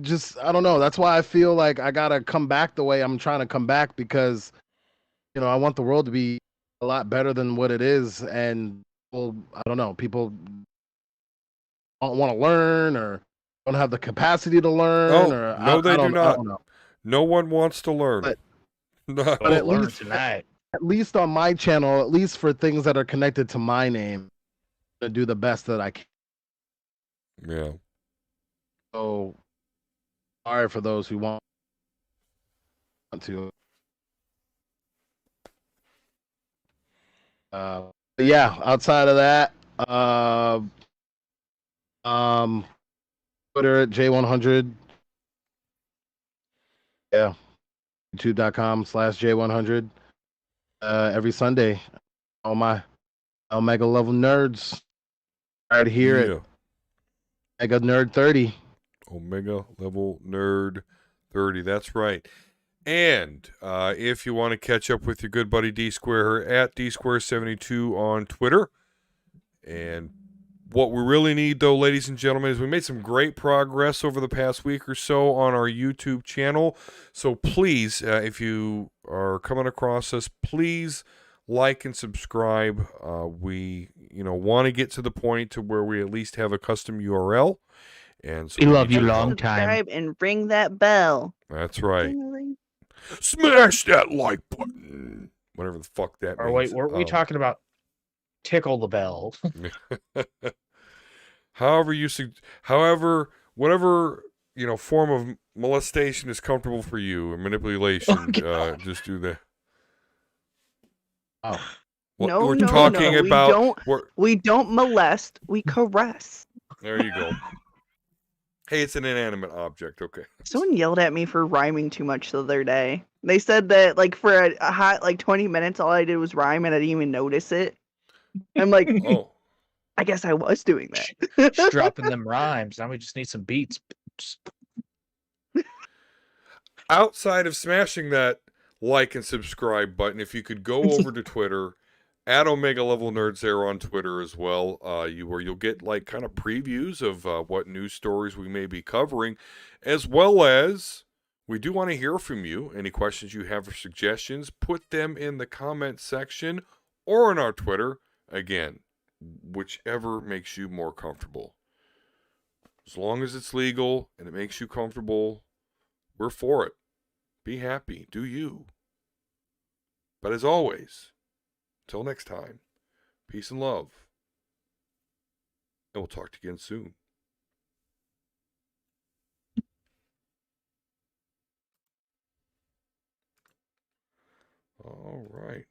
Speaker 2: just I don't know. That's why I feel like I gotta come back the way I'm trying to come back, because I want the world to be a lot better than what it is, and well, I don't know, people don't want to learn or don't have the capacity to learn, or
Speaker 1: no, they do not.
Speaker 2: I don't know.
Speaker 1: No one wants to learn.
Speaker 2: But at least tonight, at least on my channel, at least for things that are connected to my name, to do the best that I can.
Speaker 1: Yeah.
Speaker 2: So, sorry for those who want to. But yeah, outside of that, Twitter at J100. Yeah. YouTube.com/J100. Every Sunday, all my Omega level nerds right here at Mega Nerd 30.
Speaker 1: Omega level nerd 30. That's right. And if you want to catch up with your good buddy D Square at D Square 72 on Twitter. And what we really need, though, ladies and gentlemen, is we made some great progress over the past week or so on our YouTube channel. So please, if you are coming across us, please like and subscribe. We, want to get to the point to where we at least have a custom URL. And so
Speaker 6: we love you long time. Subscribe and ring that bell.
Speaker 1: That's right. Ding-a-ling. Smash that like button. Whatever the fuck that means.
Speaker 5: Or wait, weren't we talking about tickle the bell?
Speaker 1: However, whatever form of molestation is comfortable for you, or manipulation, just do that.
Speaker 2: Oh.
Speaker 6: No,
Speaker 1: we're talking about.
Speaker 6: We don't molest. We caress.
Speaker 1: There you go. Hey, it's an inanimate object. Okay.
Speaker 6: Someone yelled at me for rhyming too much the other day. They said that for a hot 20 minutes, all I did was rhyme and I didn't even notice it. I'm like,
Speaker 1: oh,
Speaker 6: I guess I was doing that.
Speaker 5: Just dropping them rhymes. Now we just need some beats.
Speaker 1: Outside of smashing that like and subscribe button, if you could go over to Twitter at Omega Level Nerds there on Twitter as well, where you'll get kind of previews of what news stories we may be covering, as well as we do want to hear from you. Any questions you have or suggestions, put them in the comment section or on our Twitter. Again, whichever makes you more comfortable. As long as it's legal and it makes you comfortable, we're for it. Be happy. Do you. But as always, until next time, peace and love. And we'll talk to you again soon. All right.